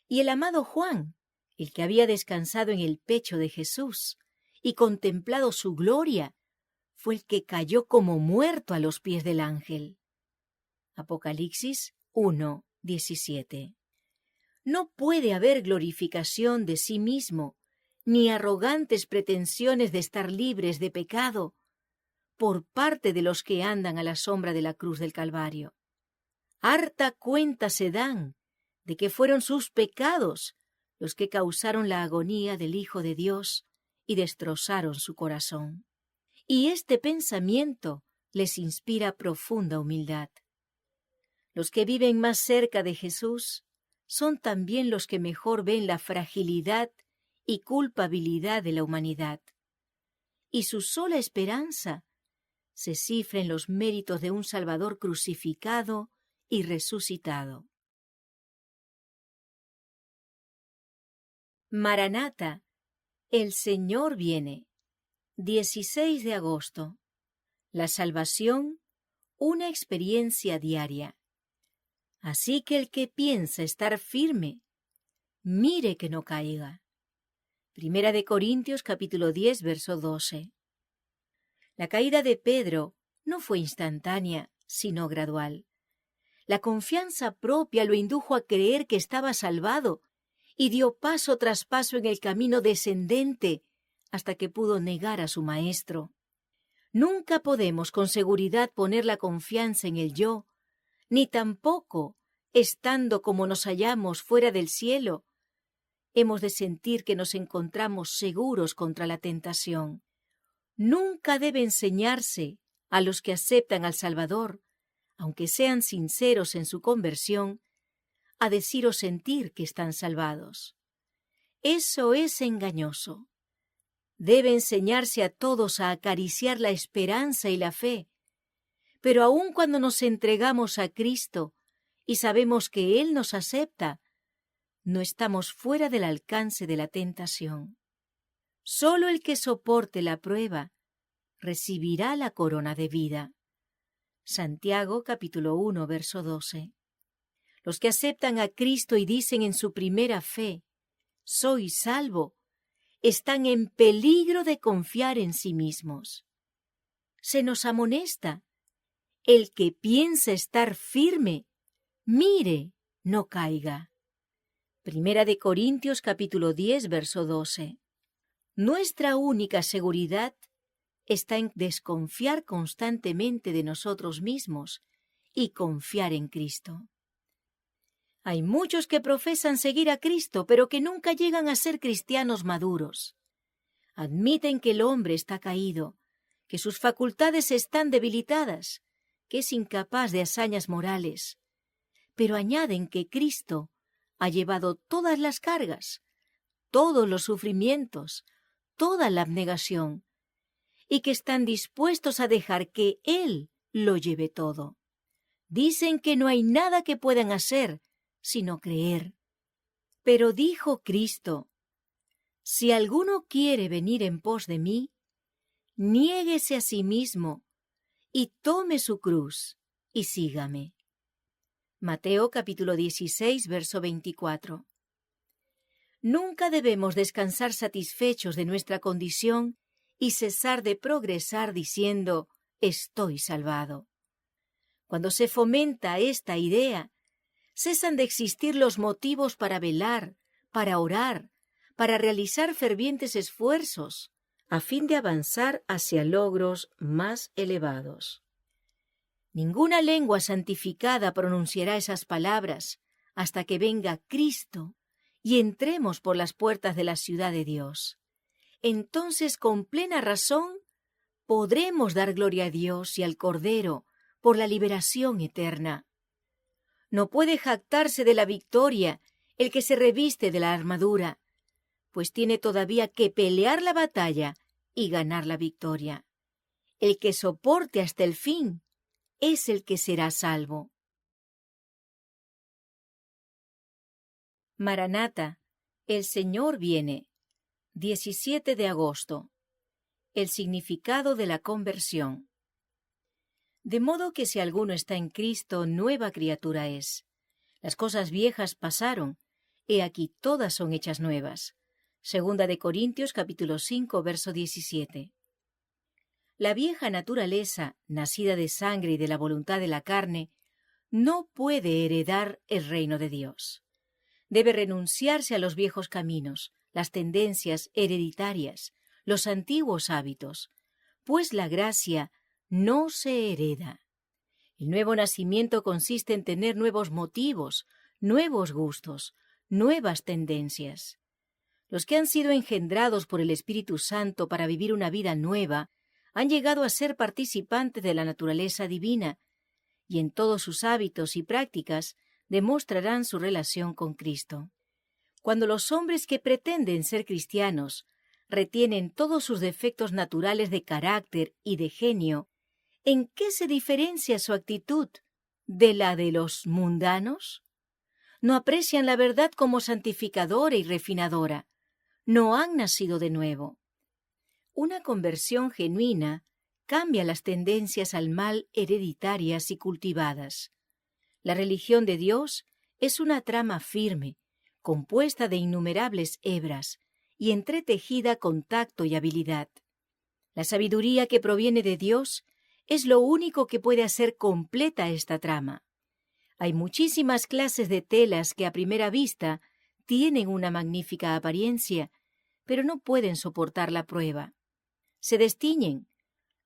Y el amado Juan, el que había descansado en el pecho de Jesús y contemplado su gloria, fue el que cayó como muerto a los pies del ángel. Apocalipsis 1, 17. No puede haber glorificación de sí mismo, ni arrogantes pretensiones de estar libres de pecado, por parte de los que andan a la sombra de la cruz del Calvario. Harta cuenta se dan de que fueron sus pecados los que causaron la agonía del Hijo de Dios y destrozaron su corazón. Y este pensamiento les inspira profunda humildad. Los que viven más cerca de Jesús son también los que mejor ven la fragilidad y culpabilidad de la humanidad. Y su sola esperanza se cifra en los méritos de un Salvador crucificado y resucitado. Maranata, el Señor viene. 16 de agosto. La salvación, una experiencia diaria. Así que el que piensa estar firme, mire que no caiga. Primera de Corintios capítulo 10, verso 12. La caída de Pedro no fue instantánea, sino gradual. La confianza propia lo indujo a creer que estaba salvado y dio paso tras paso en el camino descendente hasta que pudo negar a su maestro. Nunca podemos con seguridad poner la confianza en el yo, ni tampoco, estando como nos hallamos fuera del cielo, hemos de sentir que nos encontramos seguros contra la tentación. Nunca debe enseñarse a los que aceptan al Salvador, aunque sean sinceros en su conversión, a decir o sentir que están salvados. Eso es engañoso. Debe enseñarse a todos a acariciar la esperanza y la fe, pero aun cuando nos entregamos a Cristo y sabemos que Él nos acepta, no estamos fuera del alcance de la tentación. Solo el que soporte la prueba recibirá la corona de vida. Santiago capítulo 1, verso 12. Los que aceptan a Cristo y dicen en su primera fe, «Soy salvo», están en peligro de confiar en sí mismos. Se nos amonesta, el que piensa estar firme, mire, no caiga. Primera de Corintios capítulo 10, verso 12. Nuestra única seguridad está en desconfiar constantemente de nosotros mismos y confiar en Cristo. Hay muchos que profesan seguir a Cristo, pero que nunca llegan a ser cristianos maduros. Admiten que el hombre está caído, que sus facultades están debilitadas, que es incapaz de hazañas morales, pero añaden que Cristo ha llevado todas las cargas, todos los sufrimientos, toda la abnegación, y que están dispuestos a dejar que Él lo lleve todo. Dicen que no hay nada que puedan hacer sino creer. Pero dijo Cristo, «Si alguno quiere venir en pos de mí, niéguese a sí mismo y tome su cruz y sígame». Mateo capítulo 16, verso 24. Nunca debemos descansar satisfechos de nuestra condición y cesar de progresar diciendo, «Estoy salvado». Cuando se fomenta esta idea, cesan de existir los motivos para velar, para orar, para realizar fervientes esfuerzos, a fin de avanzar hacia logros más elevados. Ninguna lengua santificada pronunciará esas palabras hasta que venga Cristo y entremos por las puertas de la ciudad de Dios. Entonces, con plena razón, podremos dar gloria a Dios y al Cordero por la liberación eterna. No puede jactarse de la victoria el que se reviste de la armadura, pues tiene todavía que pelear la batalla y ganar la victoria. El que soporte hasta el fin es el que será salvo. Maranata, el Señor viene. 17 de agosto. El significado de la conversión. De modo que si alguno está en Cristo, nueva criatura es. Las cosas viejas pasaron, he aquí todas son hechas nuevas. Segunda de Corintios capítulo 5, verso 17. La vieja naturaleza, nacida de sangre y de la voluntad de la carne, no puede heredar el reino de Dios. Debe renunciarse a los viejos caminos, las tendencias hereditarias, los antiguos hábitos, pues la gracia no se hereda. El nuevo nacimiento consiste en tener nuevos motivos, nuevos gustos, nuevas tendencias. Los que han sido engendrados por el Espíritu Santo para vivir una vida nueva han llegado a ser participantes de la naturaleza divina y en todos sus hábitos y prácticas demostrarán su relación con Cristo. Cuando los hombres que pretenden ser cristianos retienen todos sus defectos naturales de carácter y de genio, ¿en qué se diferencia su actitud de la de los mundanos? No aprecian la verdad como santificadora y refinadora, no han nacido de nuevo. Una conversión genuina cambia las tendencias al mal hereditarias y cultivadas. La religión de Dios es una trama firme, compuesta de innumerables hebras y entretejida con tacto y habilidad. La sabiduría que proviene de Dios es lo único que puede hacer completa esta trama. Hay muchísimas clases de telas que a primera vista tienen una magnífica apariencia, pero no pueden soportar la prueba. Se destiñen.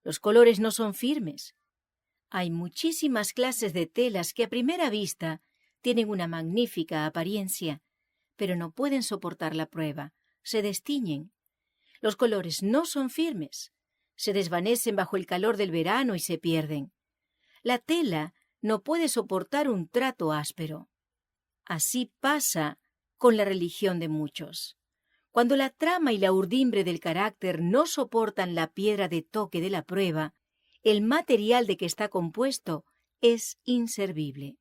Los colores no son firmes. Hay muchísimas clases de telas que a primera vista tienen una magnífica apariencia, pero no pueden soportar la prueba. Se destiñen. Los colores no son firmes. Se desvanecen bajo el calor del verano y se pierden. La tela no puede soportar un trato áspero. Así pasa con la religión de muchos. Cuando la trama y la urdimbre del carácter no soportan la piedra de toque de la prueba, el material de que está compuesto es inservible.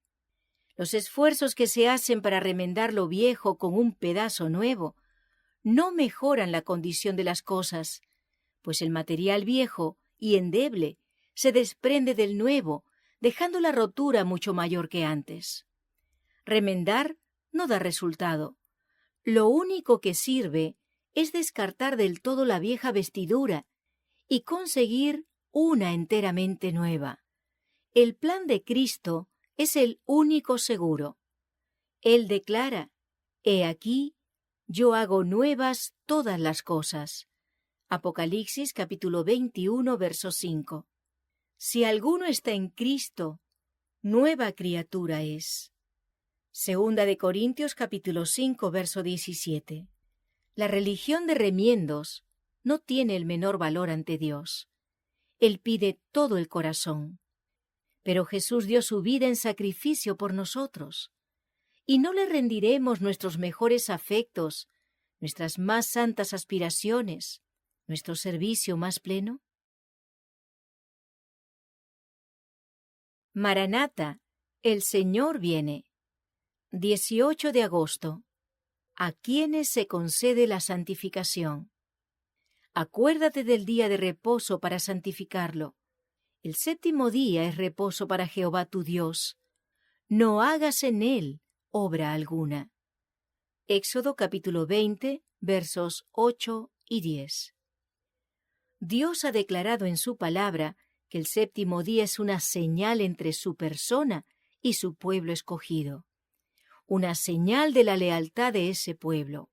Los esfuerzos que se hacen para remendar lo viejo con un pedazo nuevo no mejoran la condición de las cosas, pues el material viejo y endeble se desprende del nuevo, dejando la rotura mucho mayor que antes. Remendar no da resultado. Lo único que sirve es descartar del todo la vieja vestidura y conseguir una enteramente nueva. El plan de Cristo es el único seguro. Él declara: «He aquí, yo hago nuevas todas las cosas». Apocalipsis capítulo 21, verso 5. Si alguno está en Cristo, nueva criatura es. Segunda de Corintios capítulo 5, verso 17. La religión de remiendos no tiene el menor valor ante Dios. Él pide todo el corazón. Pero Jesús dio su vida en sacrificio por nosotros. ¿Y no le rendiremos nuestros mejores afectos, nuestras más santas aspiraciones, nuestro servicio más pleno? Maranata, el Señor viene. 18 de agosto. ¿A quiénes se concede la santificación? Acuérdate del día de reposo para santificarlo. El séptimo día es reposo para Jehová tu Dios. No hagas en él obra alguna. Éxodo capítulo 20, versos 8 y 10. Dios ha declarado en su palabra que el séptimo día es una señal entre su persona y su pueblo escogido, una señal de la lealtad de ese pueblo.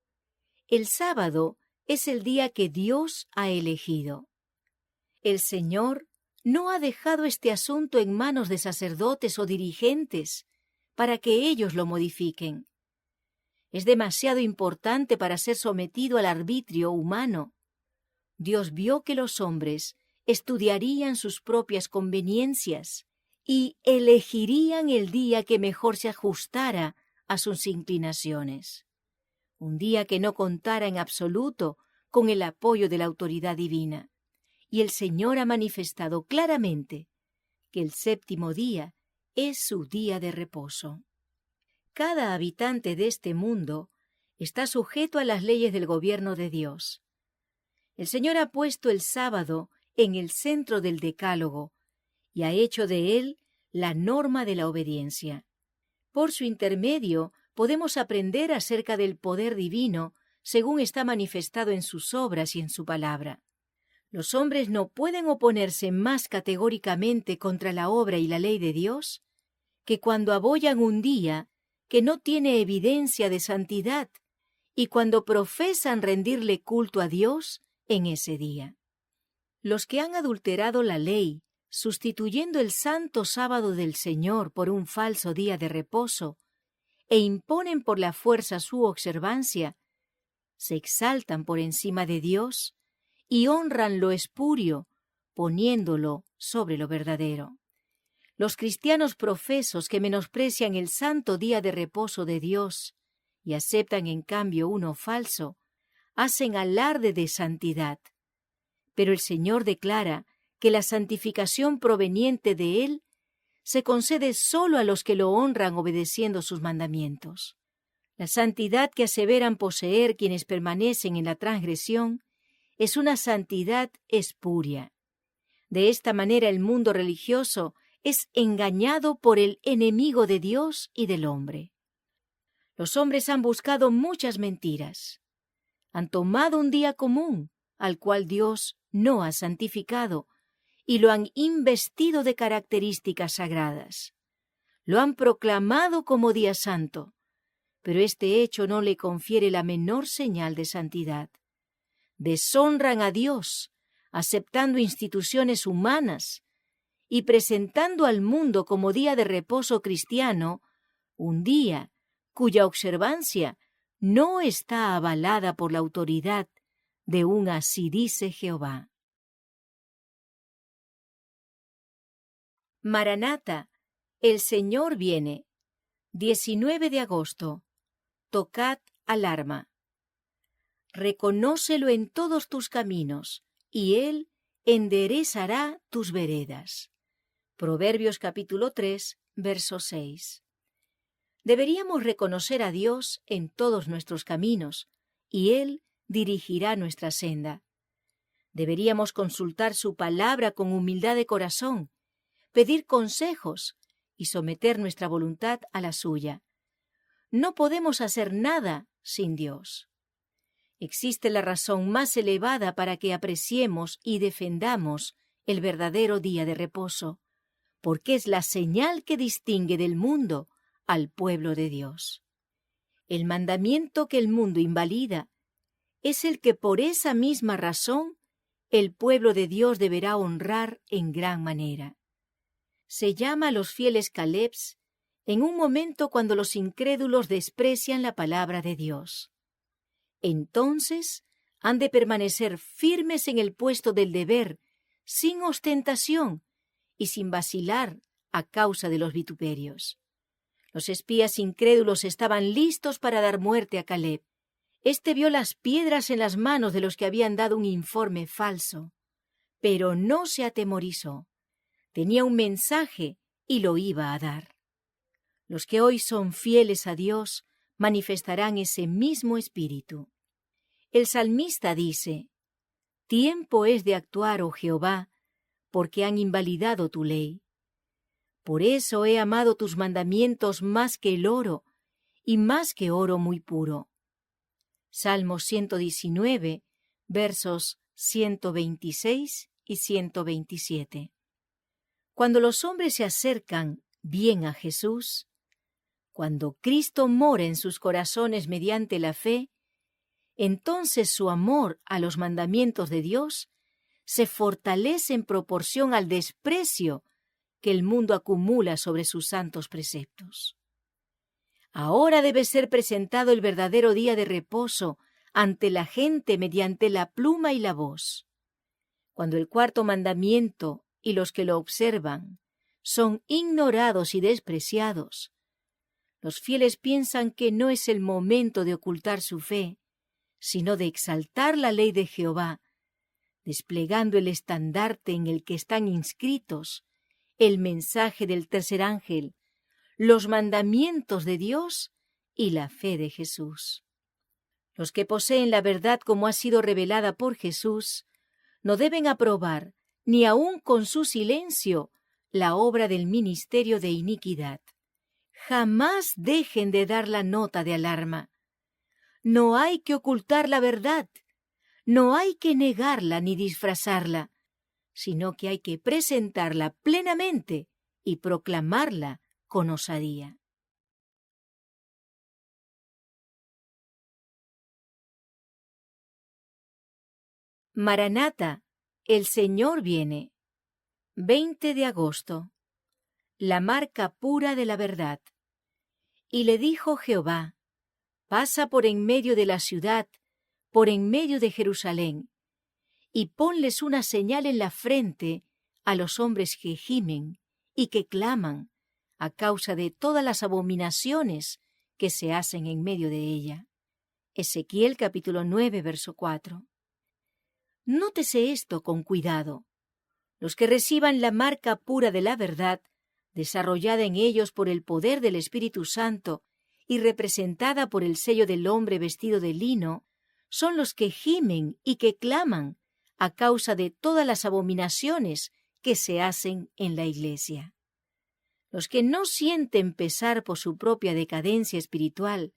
El sábado es el día que Dios ha elegido. El Señor no ha dejado este asunto en manos de sacerdotes o dirigentes para que ellos lo modifiquen. Es demasiado importante para ser sometido al arbitrio humano. Dios vio que los hombres estudiarían sus propias conveniencias y elegirían el día que mejor se ajustara a sus inclinaciones. Un día que no contara en absoluto con el apoyo de la autoridad divina. Y el Señor ha manifestado claramente que el séptimo día es su día de reposo. Cada habitante de este mundo está sujeto a las leyes del gobierno de Dios. El Señor ha puesto el sábado en el centro del decálogo y ha hecho de él la norma de la obediencia. Por su intermedio podemos aprender acerca del poder divino según está manifestado en sus obras y en su palabra. Los hombres no pueden oponerse más categóricamente contra la obra y la ley de Dios que cuando aboyan un día que no tiene evidencia de santidad y cuando profesan rendirle culto a Dios en ese día. Los que han adulterado la ley, sustituyendo el santo sábado del Señor por un falso día de reposo, e imponen por la fuerza su observancia, se exaltan por encima de Dios y honran lo espurio, poniéndolo sobre lo verdadero. Los cristianos profesos que menosprecian el santo día de reposo de Dios y aceptan en cambio uno falso, hacen alarde de santidad. Pero el Señor declara que la santificación proveniente de Él se concede solo a los que lo honran obedeciendo sus mandamientos. La santidad que aseveran poseer quienes permanecen en la transgresión es una santidad espuria. De esta manera el mundo religioso es engañado por el enemigo de Dios y del hombre. Los hombres han buscado muchas mentiras. Han tomado un día común, al cual Dios no ha santificado, y lo han investido de características sagradas. Lo han proclamado como día santo, pero este hecho no le confiere la menor señal de santidad. Deshonran a Dios, aceptando instituciones humanas y presentando al mundo como día de reposo cristiano, un día cuya observancia no está avalada por la autoridad de un así dice Jehová. Maranata, el Señor viene. 19 de agosto. Tocad alarma. Reconócelo en todos tus caminos, y Él enderezará tus veredas. Proverbios capítulo 3, verso 6. Deberíamos reconocer a Dios en todos nuestros caminos, y Él dirigirá nuestra senda. Deberíamos consultar su palabra con humildad de corazón, pedir consejos y someter nuestra voluntad a la suya. No podemos hacer nada sin Dios. Existe la razón más elevada para que apreciemos y defendamos el verdadero día de reposo, porque es la señal que distingue del mundo al pueblo de Dios. El mandamiento que el mundo invalida es el que por esa misma razón el pueblo de Dios deberá honrar en gran manera. Se llama a los fieles calebs en un momento cuando los incrédulos desprecian la palabra de Dios. Entonces han de permanecer firmes en el puesto del deber, sin ostentación y sin vacilar a causa de los vituperios. Los espías incrédulos estaban listos para dar muerte a Caleb. Este vio las piedras en las manos de los que habían dado un informe falso, pero no se atemorizó. Tenía un mensaje y lo iba a dar. Los que hoy son fieles a Dios manifestarán ese mismo espíritu. El salmista dice: «Tiempo es de actuar, oh Jehová, porque han invalidado tu ley. Por eso he amado tus mandamientos más que el oro, y más que oro muy puro». Salmo 119, versos 126 y 127. Cuando los hombres se acercan bien a Jesús, cuando Cristo mora en sus corazones mediante la fe, entonces su amor a los mandamientos de Dios se fortalece en proporción al desprecio que el mundo acumula sobre sus santos preceptos. Ahora debe ser presentado el verdadero día de reposo ante la gente mediante la pluma y la voz. Cuando el cuarto mandamiento y los que lo observan son ignorados y despreciados, los fieles piensan que no es el momento de ocultar su fe, sino de exaltar la ley de Jehová, desplegando el estandarte en el que están inscritos el mensaje del tercer ángel, los mandamientos de Dios y la fe de Jesús. Los que poseen la verdad como ha sido revelada por Jesús no deben aprobar, ni aun con su silencio, la obra del ministerio de iniquidad. Jamás dejen de dar la nota de alarma. No hay que ocultar la verdad, no hay que negarla ni disfrazarla, sino que hay que presentarla plenamente y proclamarla con osadía. Maranata, el Señor viene. 20 de agosto. La marca pura de la verdad. Y le dijo Jehová: pasa por en medio de la ciudad, por en medio de Jerusalén, y ponles una señal en la frente a los hombres que gimen y que claman a causa de todas las abominaciones que se hacen en medio de ella. Ezequiel capítulo 9, verso 4. Nótese esto con cuidado. Los que reciban la marca pura de la verdad, desarrollada en ellos por el poder del Espíritu Santo y representada por el sello del hombre vestido de lino, son los que gimen y que claman a causa de todas las abominaciones que se hacen en la Iglesia. Los que no sienten pesar por su propia decadencia espiritual,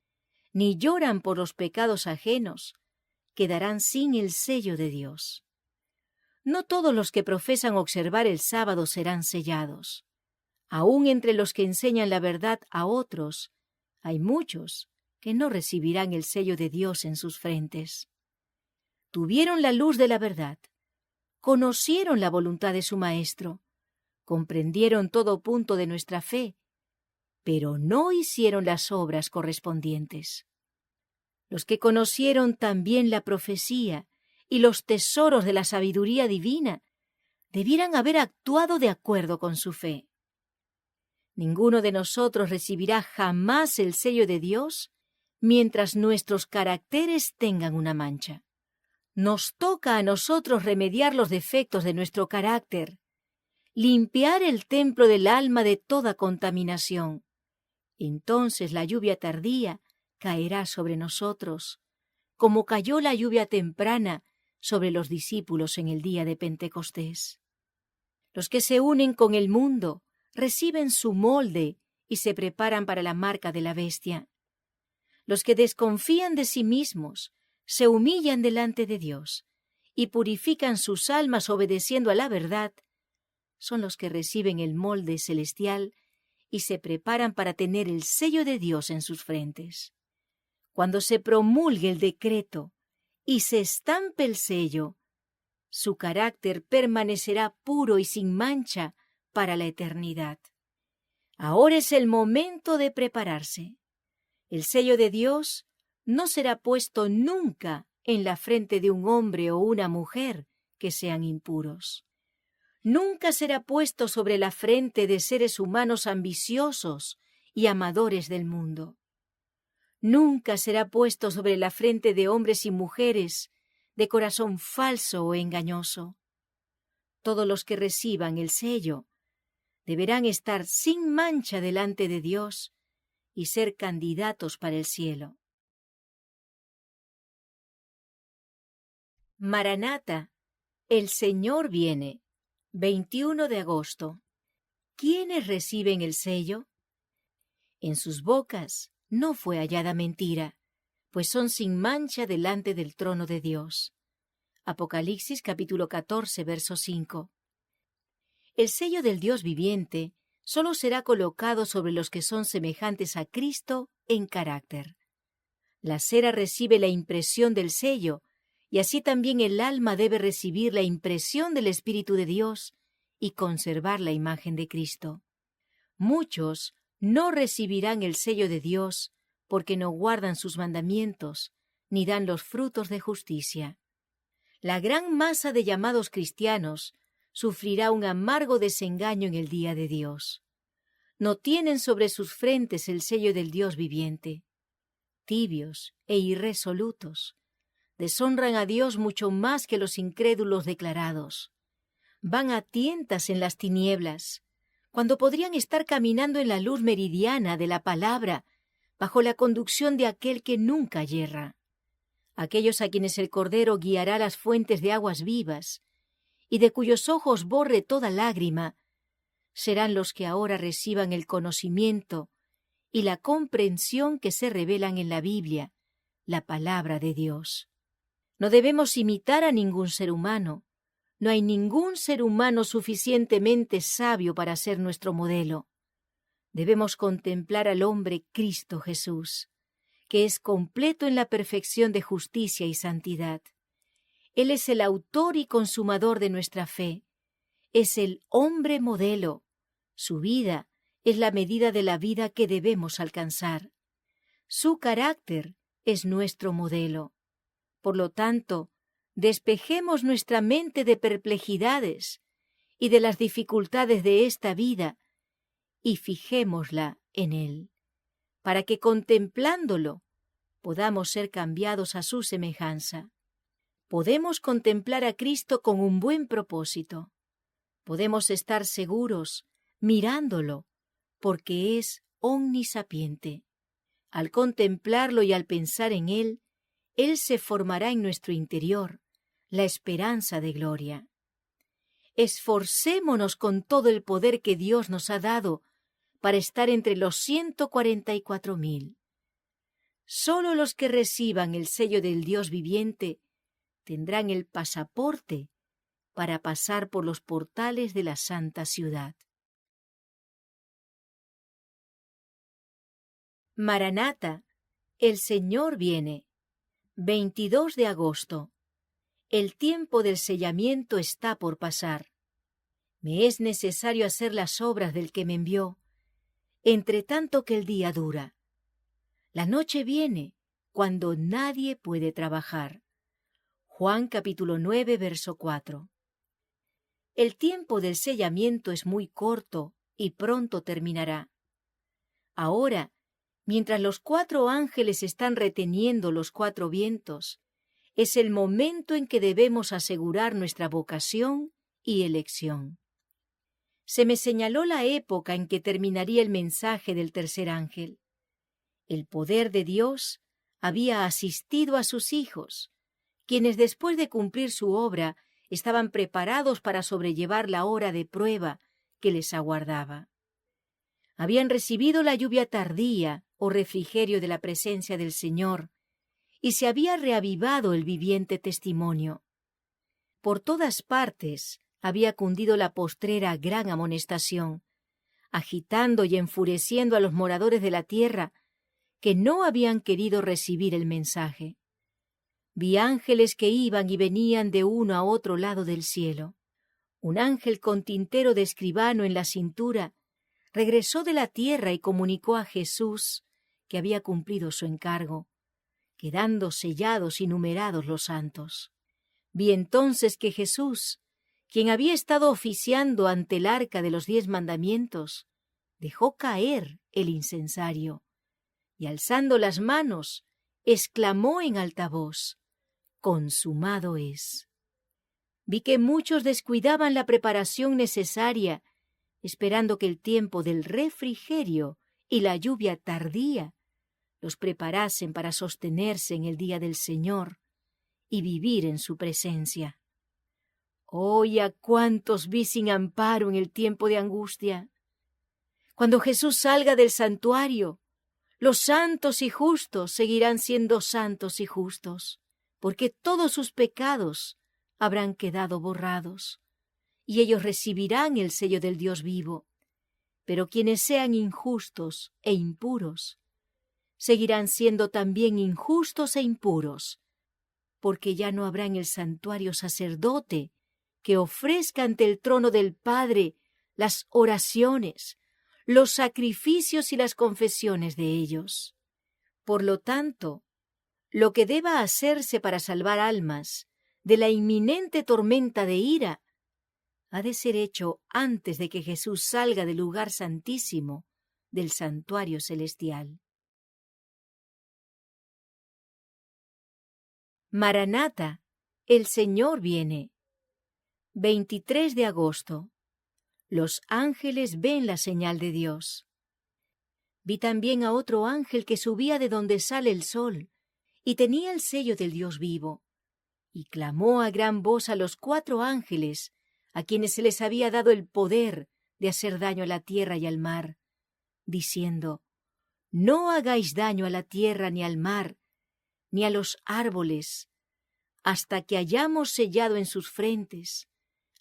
ni lloran por los pecados ajenos, quedarán sin el sello de Dios. No todos los que profesan observar el sábado serán sellados. Aún entre los que enseñan la verdad a otros, hay muchos que no recibirán el sello de Dios en sus frentes. Tuvieron la luz de la verdad, conocieron la voluntad de su Maestro, comprendieron todo punto de nuestra fe, pero no hicieron las obras correspondientes. Los que conocieron también la profecía y los tesoros de la sabiduría divina debieran haber actuado de acuerdo con su fe. Ninguno de nosotros recibirá jamás el sello de Dios mientras nuestros caracteres tengan una mancha. Nos toca a nosotros remediar los defectos de nuestro carácter, limpiar el templo del alma de toda contaminación. Entonces la lluvia tardía caerá sobre nosotros, como cayó la lluvia temprana sobre los discípulos en el día de Pentecostés. Los que se unen con el mundo reciben su molde y se preparan para la marca de la bestia. Los que desconfían de sí mismos se humillan delante de Dios y purifican sus almas obedeciendo a la verdad, son los que reciben el molde celestial y se preparan para tener el sello de Dios en sus frentes. Cuando se promulgue el decreto y se estampe el sello, su carácter permanecerá puro y sin mancha para la eternidad. Ahora es el momento de prepararse. El sello de Dios no será puesto nunca en la frente de un hombre o una mujer que sean impuros. Nunca será puesto sobre la frente de seres humanos ambiciosos y amadores del mundo. Nunca será puesto sobre la frente de hombres y mujeres de corazón falso o engañoso. Todos los que reciban el sello deberán estar sin mancha delante de Dios y ser candidatos para el cielo. Maranata, el Señor viene. 21 de agosto. ¿Quiénes reciben el sello? En sus bocas no fue hallada mentira, pues son sin mancha delante del trono de Dios. Apocalipsis capítulo 14, verso 5. El sello del Dios viviente solo será colocado sobre los que son semejantes a Cristo en carácter. La cera recibe la impresión del sello, y así también el alma debe recibir la impresión del Espíritu de Dios y conservar la imagen de Cristo. Muchos no recibirán el sello de Dios porque no guardan sus mandamientos ni dan los frutos de justicia. La gran masa de llamados cristianos sufrirá un amargo desengaño en el día de Dios. No tienen sobre sus frentes el sello del Dios viviente. Tibios e irresolutos, deshonran a Dios mucho más que los incrédulos declarados. Van a tientas en las tinieblas, cuando podrían estar caminando en la luz meridiana de la palabra, bajo la conducción de aquel que nunca yerra. Aquellos a quienes el Cordero guiará las fuentes de aguas vivas, y de cuyos ojos borre toda lágrima, serán los que ahora reciban el conocimiento y la comprensión que se revelan en la Biblia, la palabra de Dios. No debemos imitar a ningún ser humano. No hay ningún ser humano suficientemente sabio para ser nuestro modelo. Debemos contemplar al hombre Cristo Jesús, que es completo en la perfección de justicia y santidad. Él es el autor y consumador de nuestra fe. Es el hombre modelo. Su vida es la medida de la vida que debemos alcanzar. Su carácter es nuestro modelo. Por lo tanto, despejemos nuestra mente de perplejidades y de las dificultades de esta vida y fijémosla en Él, para que contemplándolo podamos ser cambiados a su semejanza. Podemos contemplar a Cristo con un buen propósito. Podemos estar seguros mirándolo, porque es omnisapiente. Al contemplarlo y al pensar en Él se formará en nuestro interior la esperanza de gloria. Esforcémonos con todo el poder que Dios nos ha dado para estar entre los 144,000. Solo los que reciban el sello del Dios viviente tendrán el pasaporte para pasar por los portales de la santa ciudad. Maranata, el Señor viene. 22 de agosto. El tiempo del sellamiento está por pasar. Me es necesario hacer las obras del que me envió, entre tanto que el día dura. La noche viene cuando nadie puede trabajar. Juan capítulo 9, verso 4. El tiempo del sellamiento es muy corto y pronto terminará. Ahora, mientras los 4 ángeles están reteniendo los 4 vientos, es el momento en que debemos asegurar nuestra vocación y elección. Se me señaló la época en que terminaría el mensaje del tercer ángel. El poder de Dios había asistido a sus hijos, quienes después de cumplir su obra estaban preparados para sobrellevar la hora de prueba que les aguardaba. Habían recibido la lluvia tardía o refrigerio de la presencia del Señor, y se había reavivado el viviente testimonio. Por todas partes había cundido la postrera gran amonestación, agitando y enfureciendo a los moradores de la tierra que no habían querido recibir el mensaje. Vi ángeles que iban y venían de uno a otro lado del cielo. Un ángel con tintero de escribano en la cintura regresó de la tierra y comunicó a Jesús que había cumplido su encargo, quedando sellados y numerados los santos. Vi entonces que Jesús, quien había estado oficiando ante el arca de los 10 mandamientos, dejó caer el incensario y, alzando las manos, exclamó en alta voz: «Consumado es». Vi que muchos descuidaban la preparación necesaria, esperando que el tiempo del refrigerio y la lluvia tardía los preparasen para sostenerse en el día del Señor y vivir en su presencia. ¡Oh, y a cuántos vi sin amparo en el tiempo de angustia! Cuando Jesús salga del santuario, los santos y justos seguirán siendo santos y justos, porque todos sus pecados habrán quedado borrados, y ellos recibirán el sello del Dios vivo. Pero quienes sean injustos e impuros, seguirán siendo también injustos e impuros, porque ya no habrá en el santuario sacerdote que ofrezca ante el trono del Padre las oraciones, los sacrificios y las confesiones de ellos. Por lo tanto, lo que deba hacerse para salvar almas de la inminente tormenta de ira ha de ser hecho antes de que Jesús salga del lugar santísimo del santuario celestial. Maranata, el Señor viene. 23 de agosto. Los ángeles ven la señal de Dios. Vi también a otro ángel que subía de donde sale el sol, y tenía el sello del Dios vivo, y clamó a gran voz a los 4 ángeles, a quienes se les había dado el poder de hacer daño a la tierra y al mar, diciendo: «No hagáis daño a la tierra ni al mar, ni a los árboles, hasta que hayamos sellado en sus frentes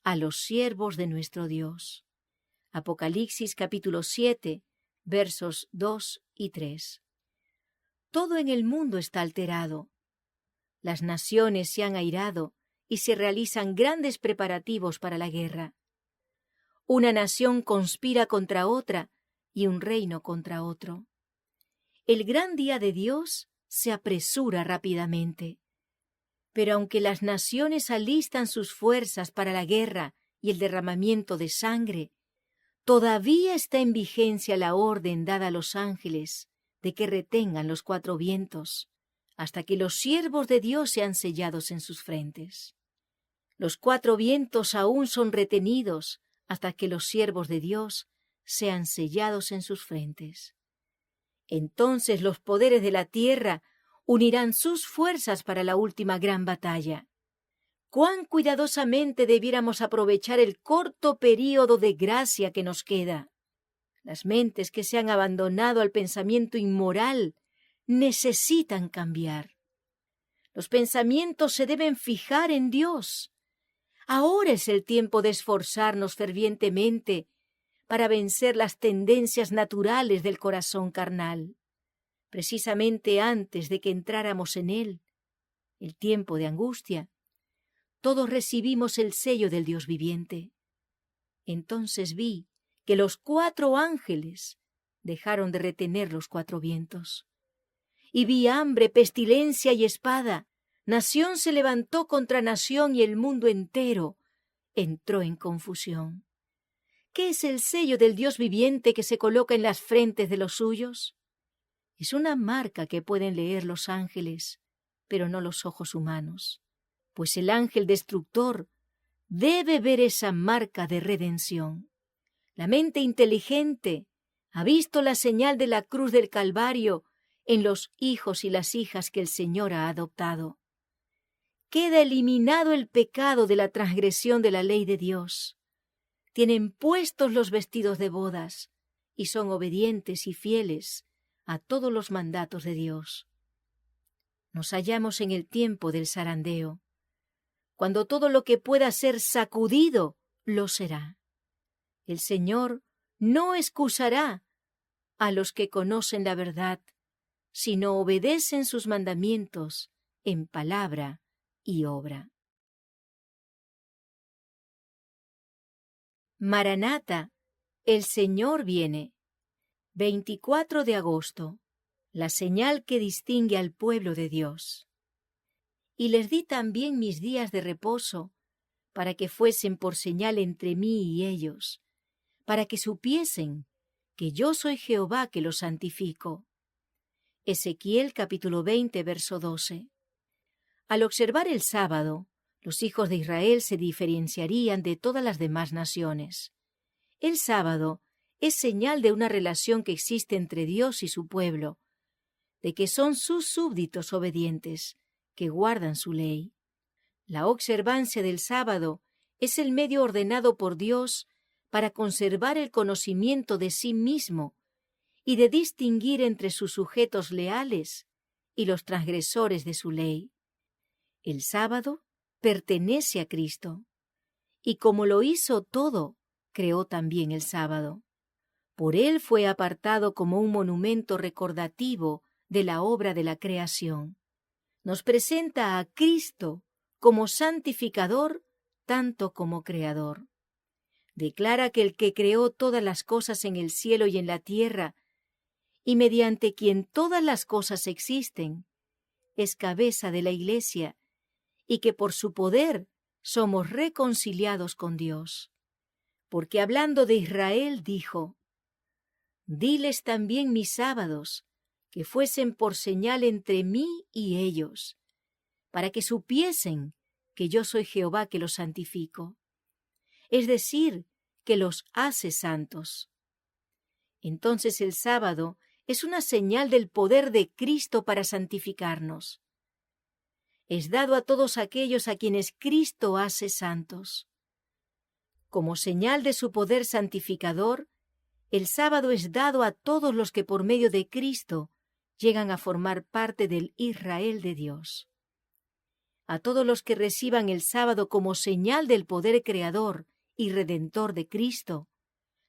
a los siervos de nuestro Dios». Apocalipsis capítulo 7, versos 2 y 3. Todo en el mundo está alterado. Las naciones se han airado y se realizan grandes preparativos para la guerra. Una nación conspira contra otra y un reino contra otro. El gran día de Dios se apresura rápidamente. Pero aunque las naciones alistan sus fuerzas para la guerra y el derramamiento de sangre, todavía está en vigencia la orden dada a los ángeles de que retengan los 4 vientos, hasta que los siervos de Dios sean sellados en sus frentes. Los 4 vientos aún son retenidos hasta que los siervos de Dios sean sellados en sus frentes. Entonces los poderes de la tierra unirán sus fuerzas para la última gran batalla. Cuán cuidadosamente debiéramos aprovechar el corto período de gracia que nos queda. Las mentes que se han abandonado al pensamiento inmoral necesitan cambiar. Los pensamientos se deben fijar en Dios. Ahora es el tiempo de esforzarnos fervientemente para vencer las tendencias naturales del corazón carnal. Precisamente antes de que entráramos en él, el tiempo de angustia, todos recibimos el sello del Dios viviente. Entonces vi que los 4 ángeles dejaron de retener los 4 vientos. Y vi hambre, pestilencia y espada. Nación se levantó contra nación y el mundo entero entró en confusión. ¿Qué es el sello del Dios viviente que se coloca en las frentes de los suyos? Es una marca que pueden leer los ángeles, pero no los ojos humanos, pues el ángel destructor debe ver esa marca de redención. La mente inteligente ha visto la señal de la cruz del Calvario en los hijos y las hijas que el Señor ha adoptado. Queda eliminado el pecado de la transgresión de la ley de Dios. Tienen puestos los vestidos de bodas y son obedientes y fieles a todos los mandatos de Dios. Nos hallamos en el tiempo del zarandeo, cuando todo lo que pueda ser sacudido lo será. El Señor no excusará a los que conocen la verdad, sino obedecen sus mandamientos en palabra y obra. Maranata, el Señor viene. 24 de agosto, la señal que distingue al pueblo de Dios. Y les di también mis días de reposo, para que fuesen por señal entre mí y ellos, para que supiesen que yo soy Jehová que los santifico. Ezequiel capítulo 20, verso 12. Al observar el sábado, los hijos de Israel se diferenciarían de todas las demás naciones. El sábado es señal de una relación que existe entre Dios y su pueblo, de que son sus súbditos obedientes, que guardan su ley. La observancia del sábado es el medio ordenado por Dios para conservar el conocimiento de sí mismo y de distinguir entre sus sujetos leales y los transgresores de su ley. El sábado pertenece a Cristo, y como lo hizo todo, creó también el sábado. Por él fue apartado como un monumento recordativo de la obra de la creación. Nos presenta a Cristo como santificador tanto como creador. Declara que el que creó todas las cosas en el cielo y en la tierra, y mediante quien todas las cosas existen, es cabeza de la Iglesia, y que por su poder somos reconciliados con Dios. Porque hablando de Israel dijo: «Diles también mis sábados, que fuesen por señal entre mí y ellos, para que supiesen que yo soy Jehová que los santifico», es decir, que los hace santos. Entonces el sábado es una señal del poder de Cristo para santificarnos. Es dado a todos aquellos a quienes Cristo hace santos. Como señal de su poder santificador, el sábado es dado a todos los que por medio de Cristo llegan a formar parte del Israel de Dios. A todos los que reciban el sábado como señal del poder creador y redentor de Cristo,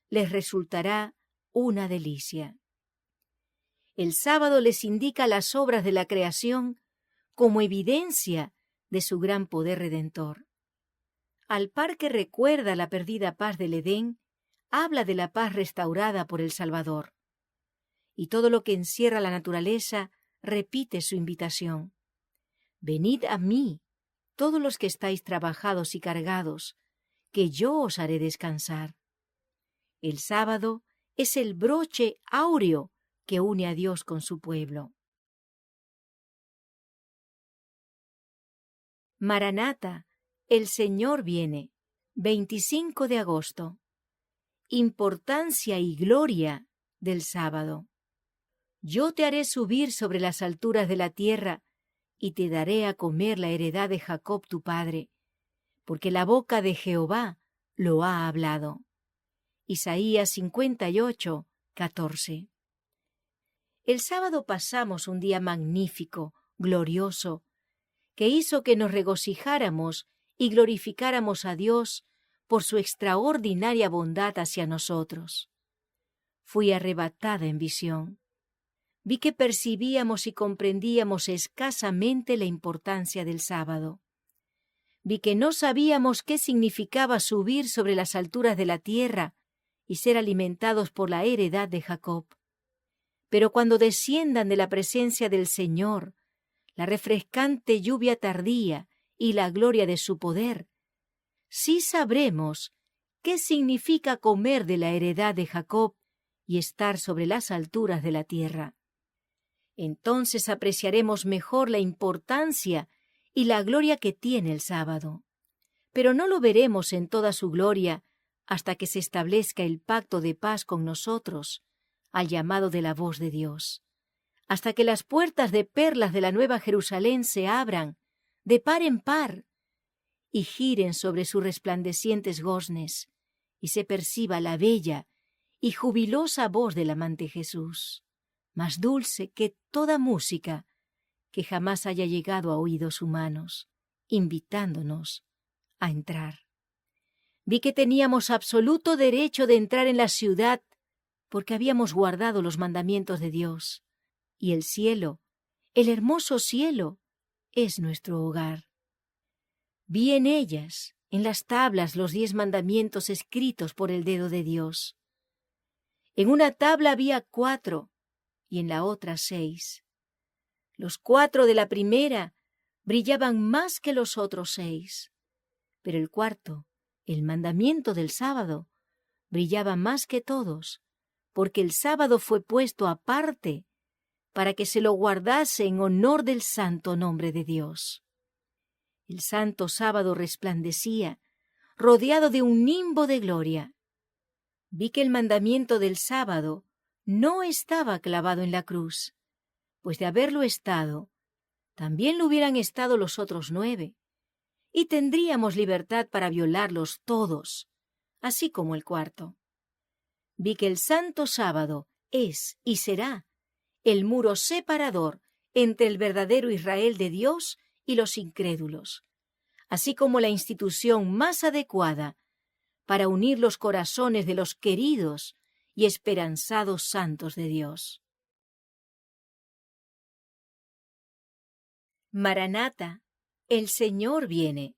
les resultará una delicia. El sábado les indica las obras de la creación como evidencia de su gran poder redentor. Al par que recuerda la perdida paz del Edén, habla de la paz restaurada por el Salvador. Y todo lo que encierra la naturaleza repite su invitación. Venid a mí, todos los que estáis trabajados y cargados, que yo os haré descansar. El sábado es el broche áureo que une a Dios con su pueblo. Maranata, el Señor viene. 25 de agosto. Importancia y gloria del sábado. Yo te haré subir sobre las alturas de la tierra y te daré a comer la heredad de Jacob tu padre, porque la boca de Jehová lo ha hablado. Isaías 58, 14. El sábado pasamos un día magnífico, glorioso, que hizo que nos regocijáramos y glorificáramos a Dios por su extraordinaria bondad hacia nosotros. Fui arrebatada en visión. Vi que percibíamos y comprendíamos escasamente la importancia del sábado. Vi que no sabíamos qué significaba subir sobre las alturas de la tierra y ser alimentados por la heredad de Jacob. Pero cuando desciendan de la presencia del Señor, la refrescante lluvia tardía y la gloria de su poder, sí sabremos qué significa comer de la heredad de Jacob y estar sobre las alturas de la tierra. Entonces apreciaremos mejor la importancia y la gloria que tiene el sábado. Pero no lo veremos en toda su gloria hasta que se establezca el pacto de paz con nosotros, al llamado de la voz de Dios, hasta que las puertas de perlas de la Nueva Jerusalén se abran, de par en par, y giren sobre sus resplandecientes goznes, y se perciba la bella y jubilosa voz del amante Jesús, más dulce que toda música que jamás haya llegado a oídos humanos, invitándonos a entrar. Vi que teníamos absoluto derecho de entrar en la ciudad porque habíamos guardado los mandamientos de Dios, y el cielo, el hermoso cielo, es nuestro hogar. Vi en ellas, en las tablas, los 10 mandamientos escritos por el dedo de Dios. En una tabla había 4 y en la otra 6. Los 4 de la primera brillaban más que los otros 6, pero el cuarto, el mandamiento del sábado, brillaba más que todos, porque el sábado fue puesto aparte para que se lo guardase en honor del santo nombre de Dios. El santo sábado resplandecía, rodeado de un nimbo de gloria. Vi que el mandamiento del sábado no estaba clavado en la cruz, pues de haberlo estado, también lo hubieran estado los otros 9, y tendríamos libertad para violarlos todos, así como el cuarto. Vi que el santo sábado es y será el muro separador entre el verdadero Israel de Dios y los incrédulos, así como la institución más adecuada para unir los corazones de los queridos y esperanzados santos de Dios. Maranata, el Señor viene.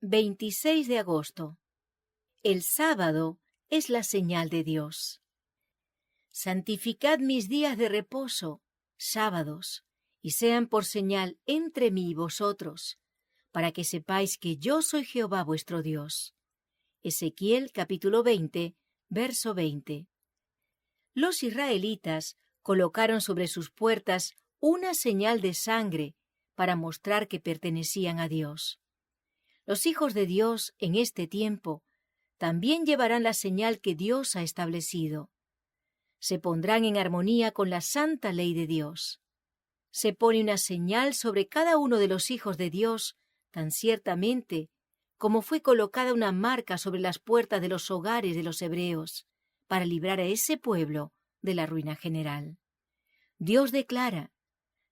26 de agosto. El sábado es la señal de Dios. Santificad mis días de reposo, sábados, y sean por señal entre mí y vosotros, para que sepáis que yo soy Jehová vuestro Dios. Ezequiel capítulo 20, verso 20. Los israelitas colocaron sobre sus puertas una señal de sangre para mostrar que pertenecían a Dios. Los hijos de Dios en este tiempo también llevarán la señal que Dios ha establecido. Se pondrán en armonía con la santa ley de Dios. Se pone una señal sobre cada uno de los hijos de Dios, tan ciertamente como fue colocada una marca sobre las puertas de los hogares de los hebreos, para librar a ese pueblo de la ruina general. Dios declara: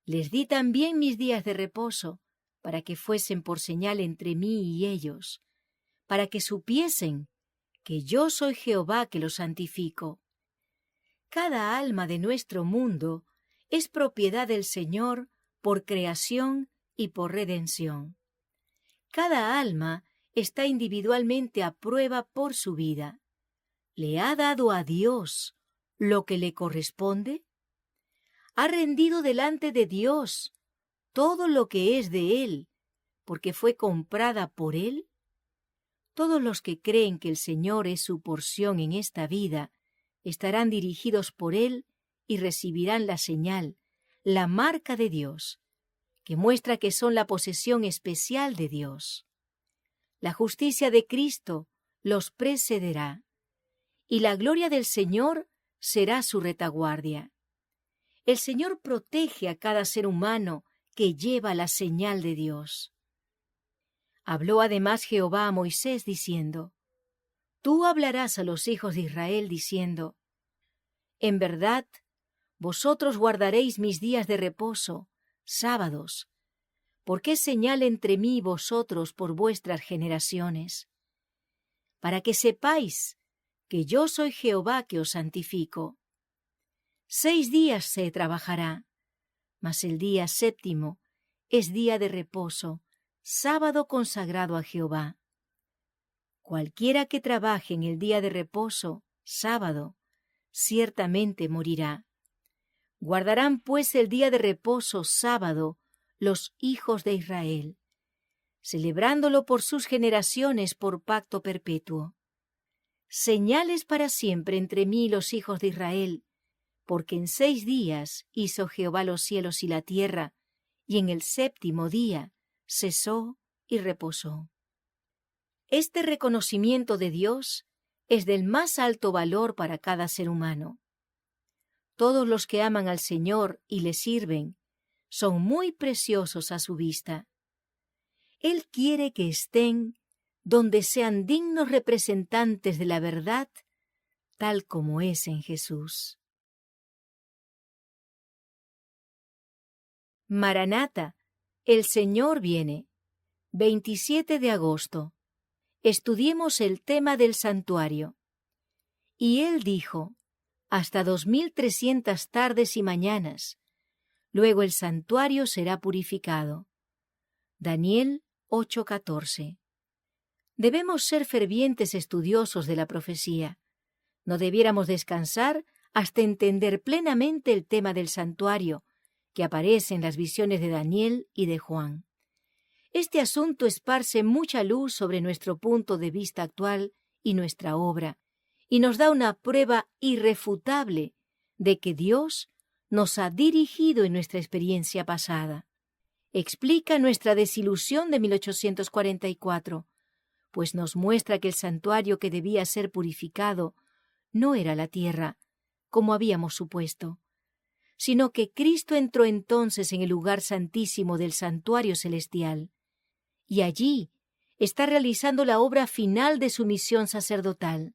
les di también mis días de reposo, para que fuesen por señal entre mí y ellos, para que supiesen que yo soy Jehová que los santifico. Cada alma de nuestro mundo es propiedad del Señor por creación y por redención. Cada alma está individualmente a prueba por su vida. ¿Le ha dado a Dios lo que le corresponde? ¿Ha rendido delante de Dios todo lo que es de Él, porque fue comprada por Él? Todos los que creen que el Señor es su porción en esta vida estarán dirigidos por Él y recibirán la señal, la marca de Dios, que muestra que son la posesión especial de Dios. La justicia de Cristo los precederá, y la gloria del Señor será su retaguardia. El Señor protege a cada ser humano que lleva la señal de Dios. Habló además Jehová a Moisés diciendo: Tú hablarás a los hijos de Israel diciendo: En verdad, vosotros guardaréis mis días de reposo, sábados, porque es señal entre mí y vosotros por vuestras generaciones, para que sepáis que yo soy Jehová que os santifico. 6 días se trabajará, mas el día séptimo es día de reposo, sábado consagrado a Jehová. Cualquiera que trabaje en el día de reposo, sábado, ciertamente morirá. Guardarán pues el día de reposo, sábado, los hijos de Israel, celebrándolo por sus generaciones por pacto perpetuo. Señales para siempre entre mí y los hijos de Israel, porque en 6 días hizo Jehová los cielos y la tierra, y en el séptimo día cesó y reposó. Este reconocimiento de Dios es del más alto valor para cada ser humano. Todos los que aman al Señor y le sirven son muy preciosos a su vista. Él quiere que estén donde sean dignos representantes de la verdad, tal como es en Jesús. Maranata, el Señor viene. 27 de agosto. Estudiemos el tema del santuario. Y él dijo: hasta 2300 tardes y mañanas. Luego el santuario será purificado. Daniel 8:14. Debemos ser fervientes estudiosos de la profecía. No debiéramos descansar hasta entender plenamente el tema del santuario, que aparece en las visiones de Daniel y de Juan. Este asunto esparce mucha luz sobre nuestro punto de vista actual y nuestra obra, y nos da una prueba irrefutable de que Dios nos ha dirigido en nuestra experiencia pasada. Explica nuestra desilusión de 1844, pues nos muestra que el santuario que debía ser purificado no era la tierra, como habíamos supuesto, sino que Cristo entró entonces en el lugar santísimo del santuario celestial, y allí está realizando la obra final de su misión sacerdotal,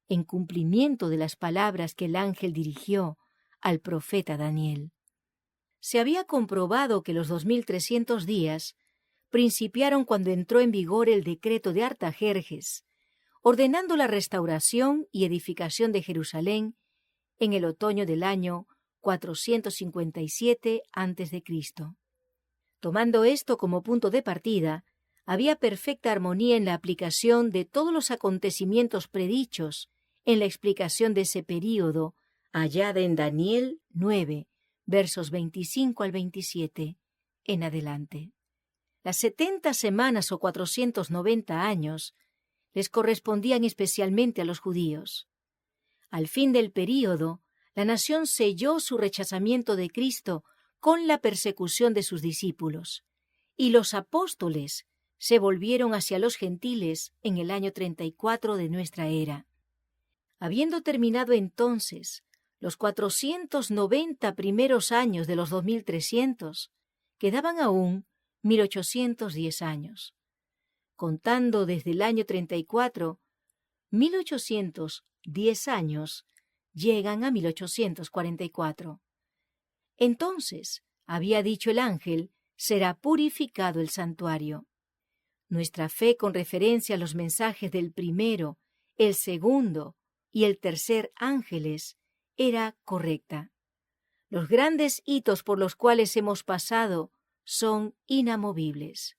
en cumplimiento de las palabras que el ángel dirigió al profeta Daniel. Se había comprobado que los 2300 días principiaron cuando entró en vigor el decreto de Artajerjes, ordenando la restauración y edificación de Jerusalén en el otoño del año 457 a.C. Tomando esto como punto de partida, había perfecta armonía en la aplicación de todos los acontecimientos predichos en la explicación de ese período, hallada en Daniel 9, versos 25 al 27, en adelante. Las 70 semanas o 490 años les correspondían especialmente a los judíos. Al fin del período, la nación selló su rechazamiento de Cristo con la persecución de sus discípulos, y los apóstoles se volvieron hacia los gentiles en el año 34 de nuestra era. Habiendo terminado entonces los 490 primeros años de los 2300, quedaban aún 1810 años. Contando desde el año 34, 1810 años llegan a 1844. Entonces, había dicho el ángel, será purificado el santuario. Nuestra fe con referencia a los mensajes del primero, el segundo y el tercer ángeles era correcta. Los grandes hitos por los cuales hemos pasado son inamovibles.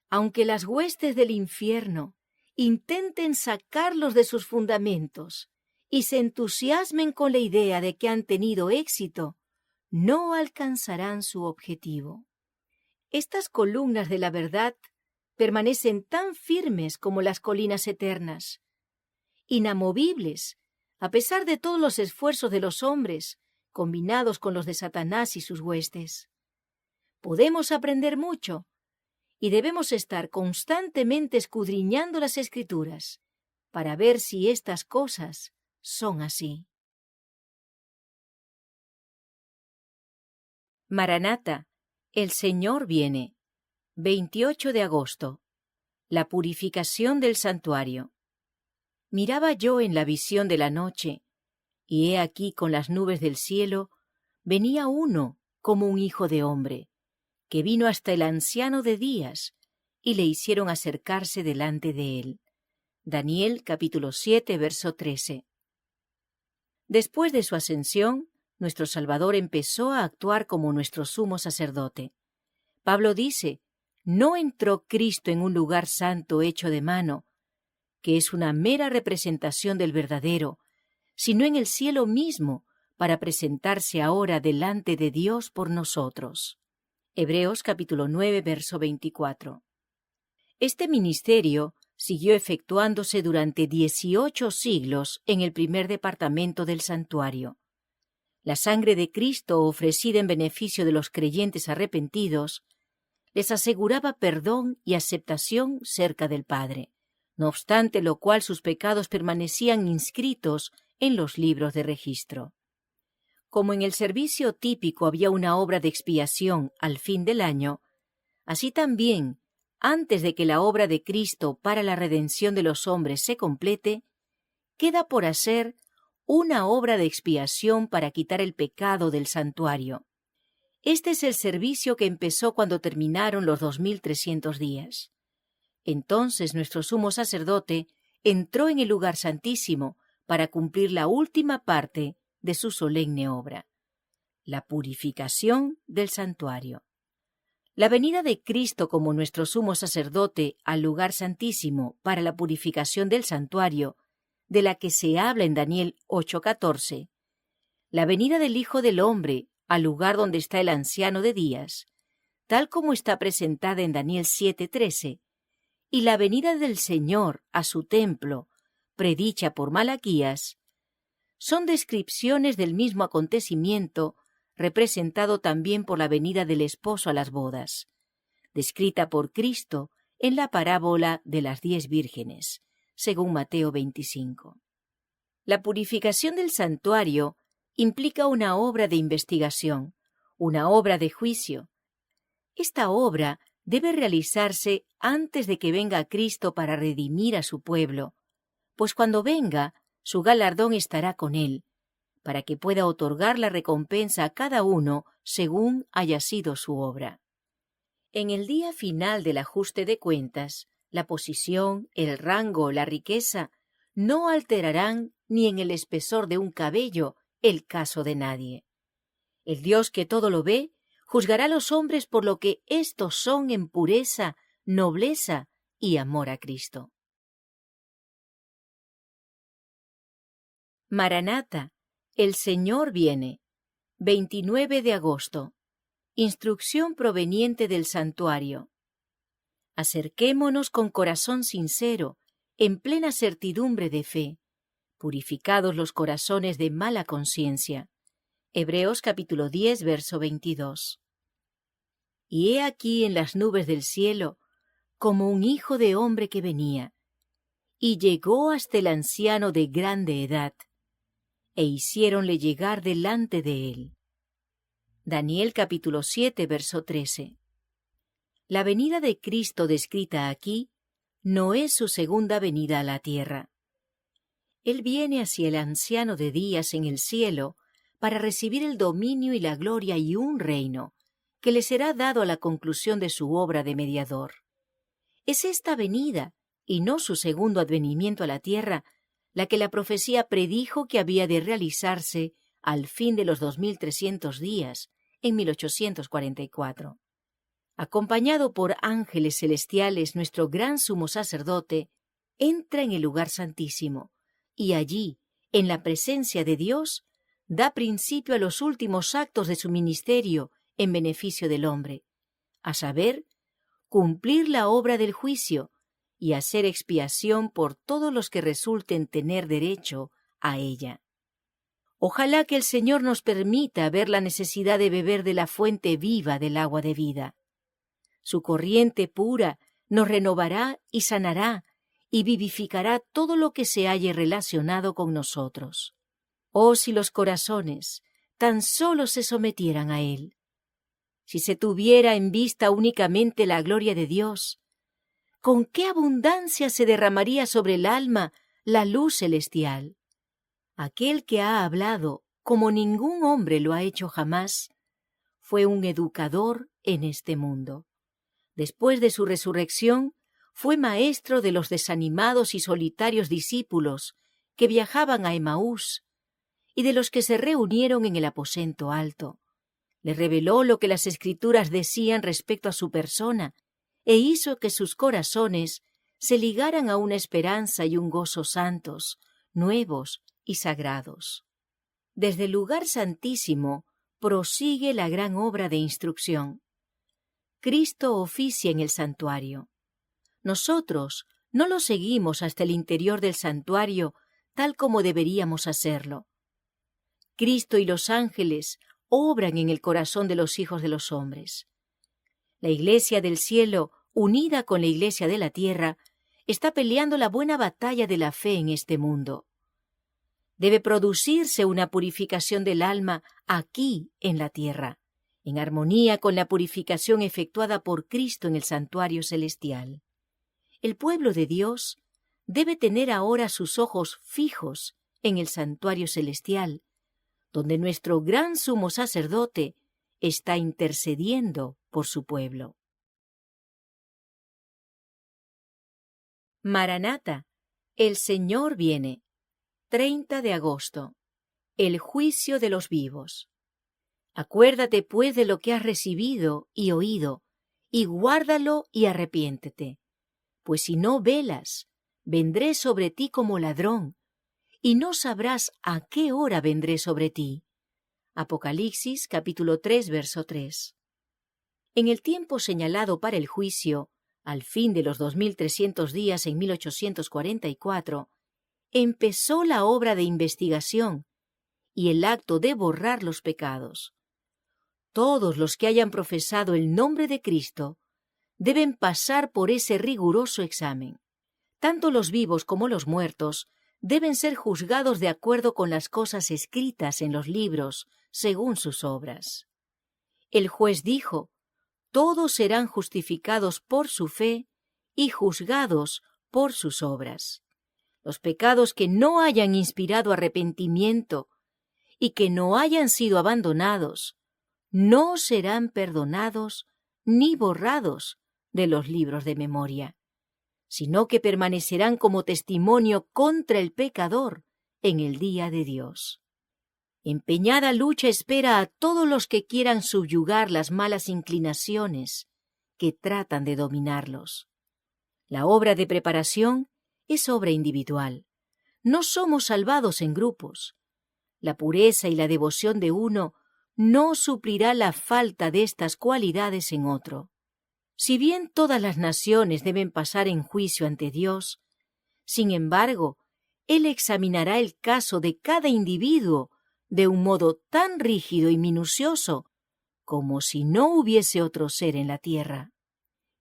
Aunque las huestes del infierno intenten sacarlos de sus fundamentos y se entusiasmen con la idea de que han tenido éxito, no alcanzarán su objetivo. Estas columnas de la verdad permanecen tan firmes como las colinas eternas, inamovibles, a pesar de todos los esfuerzos de los hombres, combinados con los de Satanás y sus huestes. Podemos aprender mucho, y debemos estar constantemente escudriñando las Escrituras para ver si estas cosas son así. Maranata, el Señor viene. 28 de agosto. La purificación del santuario. Miraba yo en la visión de la noche, y he aquí con las nubes del cielo venía uno como un hijo de hombre, que vino hasta el anciano de días, y le hicieron acercarse delante de él. Daniel capítulo 7, verso 13. Después de su ascensión, nuestro Salvador empezó a actuar como nuestro sumo sacerdote. Pablo dice: no entró Cristo en un lugar santo hecho de mano, que es una mera representación del verdadero, sino en el cielo mismo, para presentarse ahora delante de Dios por nosotros. Hebreos capítulo 9, verso 24. Este ministerio siguió efectuándose durante 18 siglos en el primer departamento del santuario. La sangre de Cristo, ofrecida en beneficio de los creyentes arrepentidos, les aseguraba perdón y aceptación cerca del Padre, no obstante lo cual sus pecados permanecían inscritos en los libros de registro. Como en el servicio típico había una obra de expiación al fin del año, así también, antes de que la obra de Cristo para la redención de los hombres se complete, queda por hacer una obra de expiación para quitar el pecado del santuario. Este es el servicio que empezó cuando terminaron los 2300 días. Entonces nuestro sumo sacerdote entró en el lugar santísimo para cumplir la última parte de su solemne obra, la purificación del santuario. La venida de Cristo como nuestro sumo sacerdote al lugar santísimo para la purificación del santuario, de la que se habla en Daniel 8:14, la venida del Hijo del Hombre al lugar donde está el anciano de días, tal como está presentada en Daniel 7:13, y la venida del Señor a su templo, predicha por Malaquías, son descripciones del mismo acontecimiento representado también por la venida del esposo a las bodas, descrita por Cristo en la parábola de las 10 vírgenes, según Mateo 25. La purificación del santuario implica una obra de investigación, una obra de juicio. Esta obra debe realizarse antes de que venga Cristo para redimir a su pueblo, pues cuando venga, su galardón estará con él, para que pueda otorgar la recompensa a cada uno según haya sido su obra. En el día final del ajuste de cuentas, la posición, el rango, la riqueza, no alterarán ni en el espesor de un cabello el caso de nadie. El Dios que todo lo ve, juzgará a los hombres por lo que éstos son en pureza, nobleza y amor a Cristo. Maranata, el Señor viene. 29 de agosto. Instrucción proveniente del santuario. Acerquémonos con corazón sincero, en plena certidumbre de fe, purificados los corazones de mala conciencia. Hebreos capítulo 10, verso 22. Y he aquí en las nubes del cielo, como un hijo de hombre que venía, y llegó hasta el anciano de grande edad, e hiciéronle llegar delante de él. Daniel capítulo 7, verso 13. La venida de Cristo descrita aquí no es su segunda venida a la tierra. Él viene hacia el anciano de días en el cielo para recibir el dominio y la gloria y un reino que le será dado a la conclusión de su obra de mediador. Es esta venida, y no su segundo advenimiento a la tierra, la que la profecía predijo que había de realizarse al fin de los 2300 días, en 1844. Acompañado por ángeles celestiales, nuestro gran sumo sacerdote entra en el lugar santísimo, y allí, en la presencia de Dios, da principio a los últimos actos de su ministerio en beneficio del hombre, a saber, cumplir la obra del juicio y hacer expiación por todos los que resulten tener derecho a ella. Ojalá que el Señor nos permita ver la necesidad de beber de la fuente viva del agua de vida. Su corriente pura nos renovará y sanará y vivificará todo lo que se halle relacionado con nosotros. Oh, si los corazones tan solo se sometieran a Él. Si se tuviera en vista únicamente la gloria de Dios, ¿con qué abundancia se derramaría sobre el alma la luz celestial? Aquel que ha hablado, como ningún hombre lo ha hecho jamás, fue un educador en este mundo. Después de su resurrección, fue maestro de los desanimados y solitarios discípulos que viajaban a Emaús y de los que se reunieron en el aposento alto. Le reveló lo que las Escrituras decían respecto a su persona e hizo que sus corazones se ligaran a una esperanza y un gozo santos, nuevos y sagrados. Desde el lugar santísimo prosigue la gran obra de instrucción. Cristo oficia en el santuario. Nosotros no lo seguimos hasta el interior del santuario tal como deberíamos hacerlo. Cristo y los ángeles obran en el corazón de los hijos de los hombres. La Iglesia del cielo, unida con la Iglesia de la tierra, está peleando la buena batalla de la fe en este mundo. Debe producirse una purificación del alma aquí en la tierra, en armonía con la purificación efectuada por Cristo en el santuario celestial. El pueblo de Dios debe tener ahora sus ojos fijos en el santuario celestial, donde nuestro gran sumo sacerdote está intercediendo por su pueblo. Maranata, el Señor viene. 30 de agosto. El juicio de los vivos. Acuérdate, pues, de lo que has recibido y oído, y guárdalo y arrepiéntete. Pues si no velas, vendré sobre ti como ladrón, y no sabrás a qué hora vendré sobre ti. Apocalipsis capítulo 3, verso 3. En el tiempo señalado para el juicio, al fin de los 2300 días en 1844, empezó la obra de investigación y el acto de borrar los pecados. Todos los que hayan profesado el nombre de Cristo deben pasar por ese riguroso examen. Tanto los vivos como los muertos deben ser juzgados de acuerdo con las cosas escritas en los libros, según sus obras. El juez dijo: todos serán justificados por su fe y juzgados por sus obras. Los pecados que no hayan inspirado arrepentimiento y que no hayan sido abandonados, no serán perdonados ni borrados de los libros de memoria, sino que permanecerán como testimonio contra el pecador en el día de Dios. Empeñada lucha espera a todos los que quieran subyugar las malas inclinaciones que tratan de dominarlos. La obra de preparación es obra individual. No somos salvados en grupos. La pureza y la devoción de uno no suplirá la falta de estas cualidades en otro. Si bien todas las naciones deben pasar en juicio ante Dios, sin embargo, Él examinará el caso de cada individuo de un modo tan rígido y minucioso como si no hubiese otro ser en la tierra.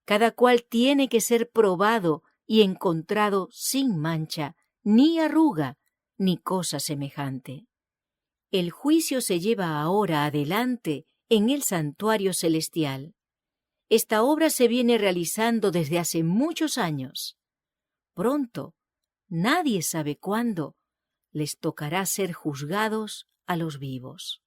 Cada cual tiene que ser probado y encontrado sin mancha, ni arruga, ni cosa semejante. El juicio se lleva ahora adelante en el santuario celestial. Esta obra se viene realizando desde hace muchos años. Pronto, nadie sabe cuándo, les tocará ser juzgados a los vivos.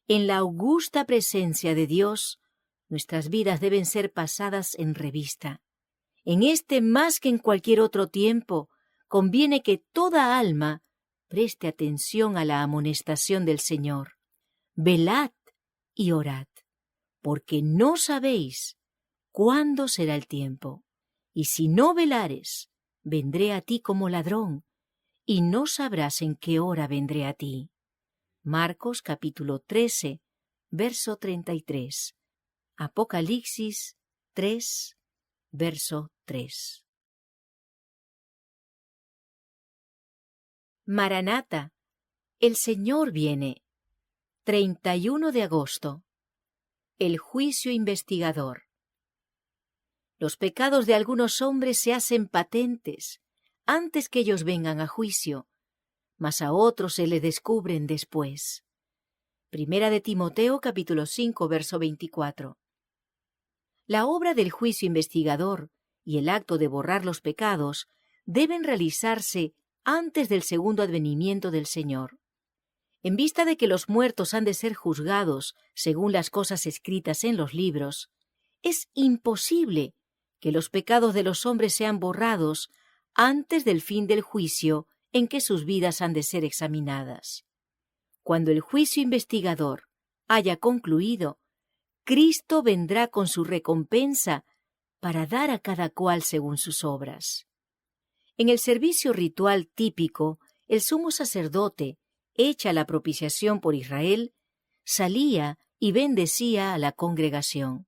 En la augusta presencia de Dios, nuestras vidas deben ser pasadas en revista. En este más que en cualquier otro tiempo, conviene que toda alma preste atención a la amonestación del Señor. Velad y orad, porque no sabéis cuándo será el tiempo. Y si no velares, vendré a ti como ladrón, y no sabrás en qué hora vendré a ti. Marcos capítulo 13, verso 33. Apocalipsis 3, verso 3. Maranata, el Señor viene. 31 de agosto. El juicio investigador. Los pecados de algunos hombres se hacen patentes antes que ellos vengan a juicio, mas a otros se les descubren después. Primera de Timoteo, capítulo 5, verso 24. La obra del juicio investigador y el acto de borrar los pecados deben realizarse antes del segundo advenimiento del Señor. En vista de que los muertos han de ser juzgados según las cosas escritas en los libros, es imposible que los pecados de los hombres sean borrados antes del fin del juicio en que sus vidas han de ser examinadas. Cuando el juicio investigador haya concluido, Cristo vendrá con su recompensa para dar a cada cual según sus obras. En el servicio ritual típico, el sumo sacerdote, hecha la propiciación por Israel, salía y bendecía a la congregación.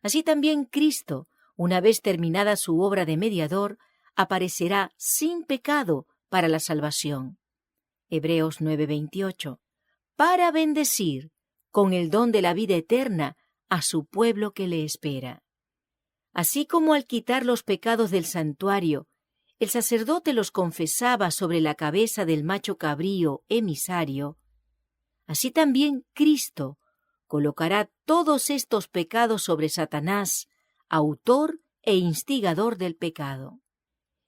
Así también Cristo, una vez terminada su obra de mediador, aparecerá sin pecado para la salvación. Hebreos 9:28. Para bendecir con el don de la vida eterna a su pueblo que le espera. Así como al quitar los pecados del santuario, el sacerdote los confesaba sobre la cabeza del macho cabrío emisario, así también Cristo colocará todos estos pecados sobre Satanás, autor e instigador del pecado.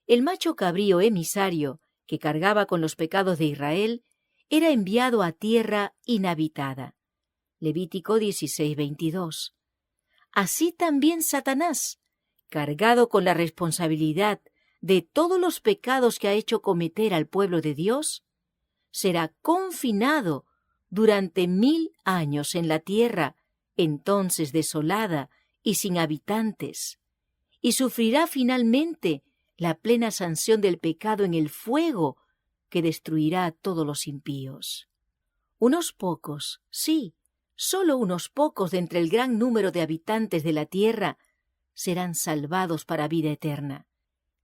El macho cabrío emisario, que cargaba con los pecados de Israel, era enviado a tierra inhabitada. Levítico 16:22. Así también Satanás, cargado con la responsabilidad de todos los pecados que ha hecho cometer al pueblo de Dios, será confinado durante 1000 años en la tierra, entonces desolada y sin habitantes, y sufrirá finalmente la plena sanción del pecado en el fuego que destruirá a todos los impíos. Unos pocos, sí, solo unos pocos de entre el gran número de habitantes de la tierra serán salvados para vida eterna,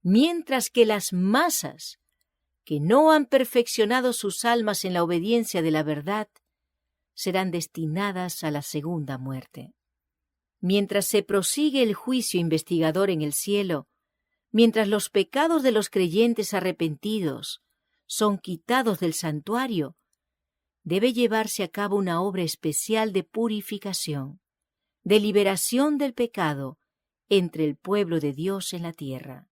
mientras que las masas, que no han perfeccionado sus almas en la obediencia de la verdad, serán destinadas a la segunda muerte. Mientras se prosigue el juicio investigador en el cielo, mientras los pecados de los creyentes arrepentidos son quitados del santuario, debe llevarse a cabo una obra especial de purificación, de liberación del pecado entre el pueblo de Dios en la tierra.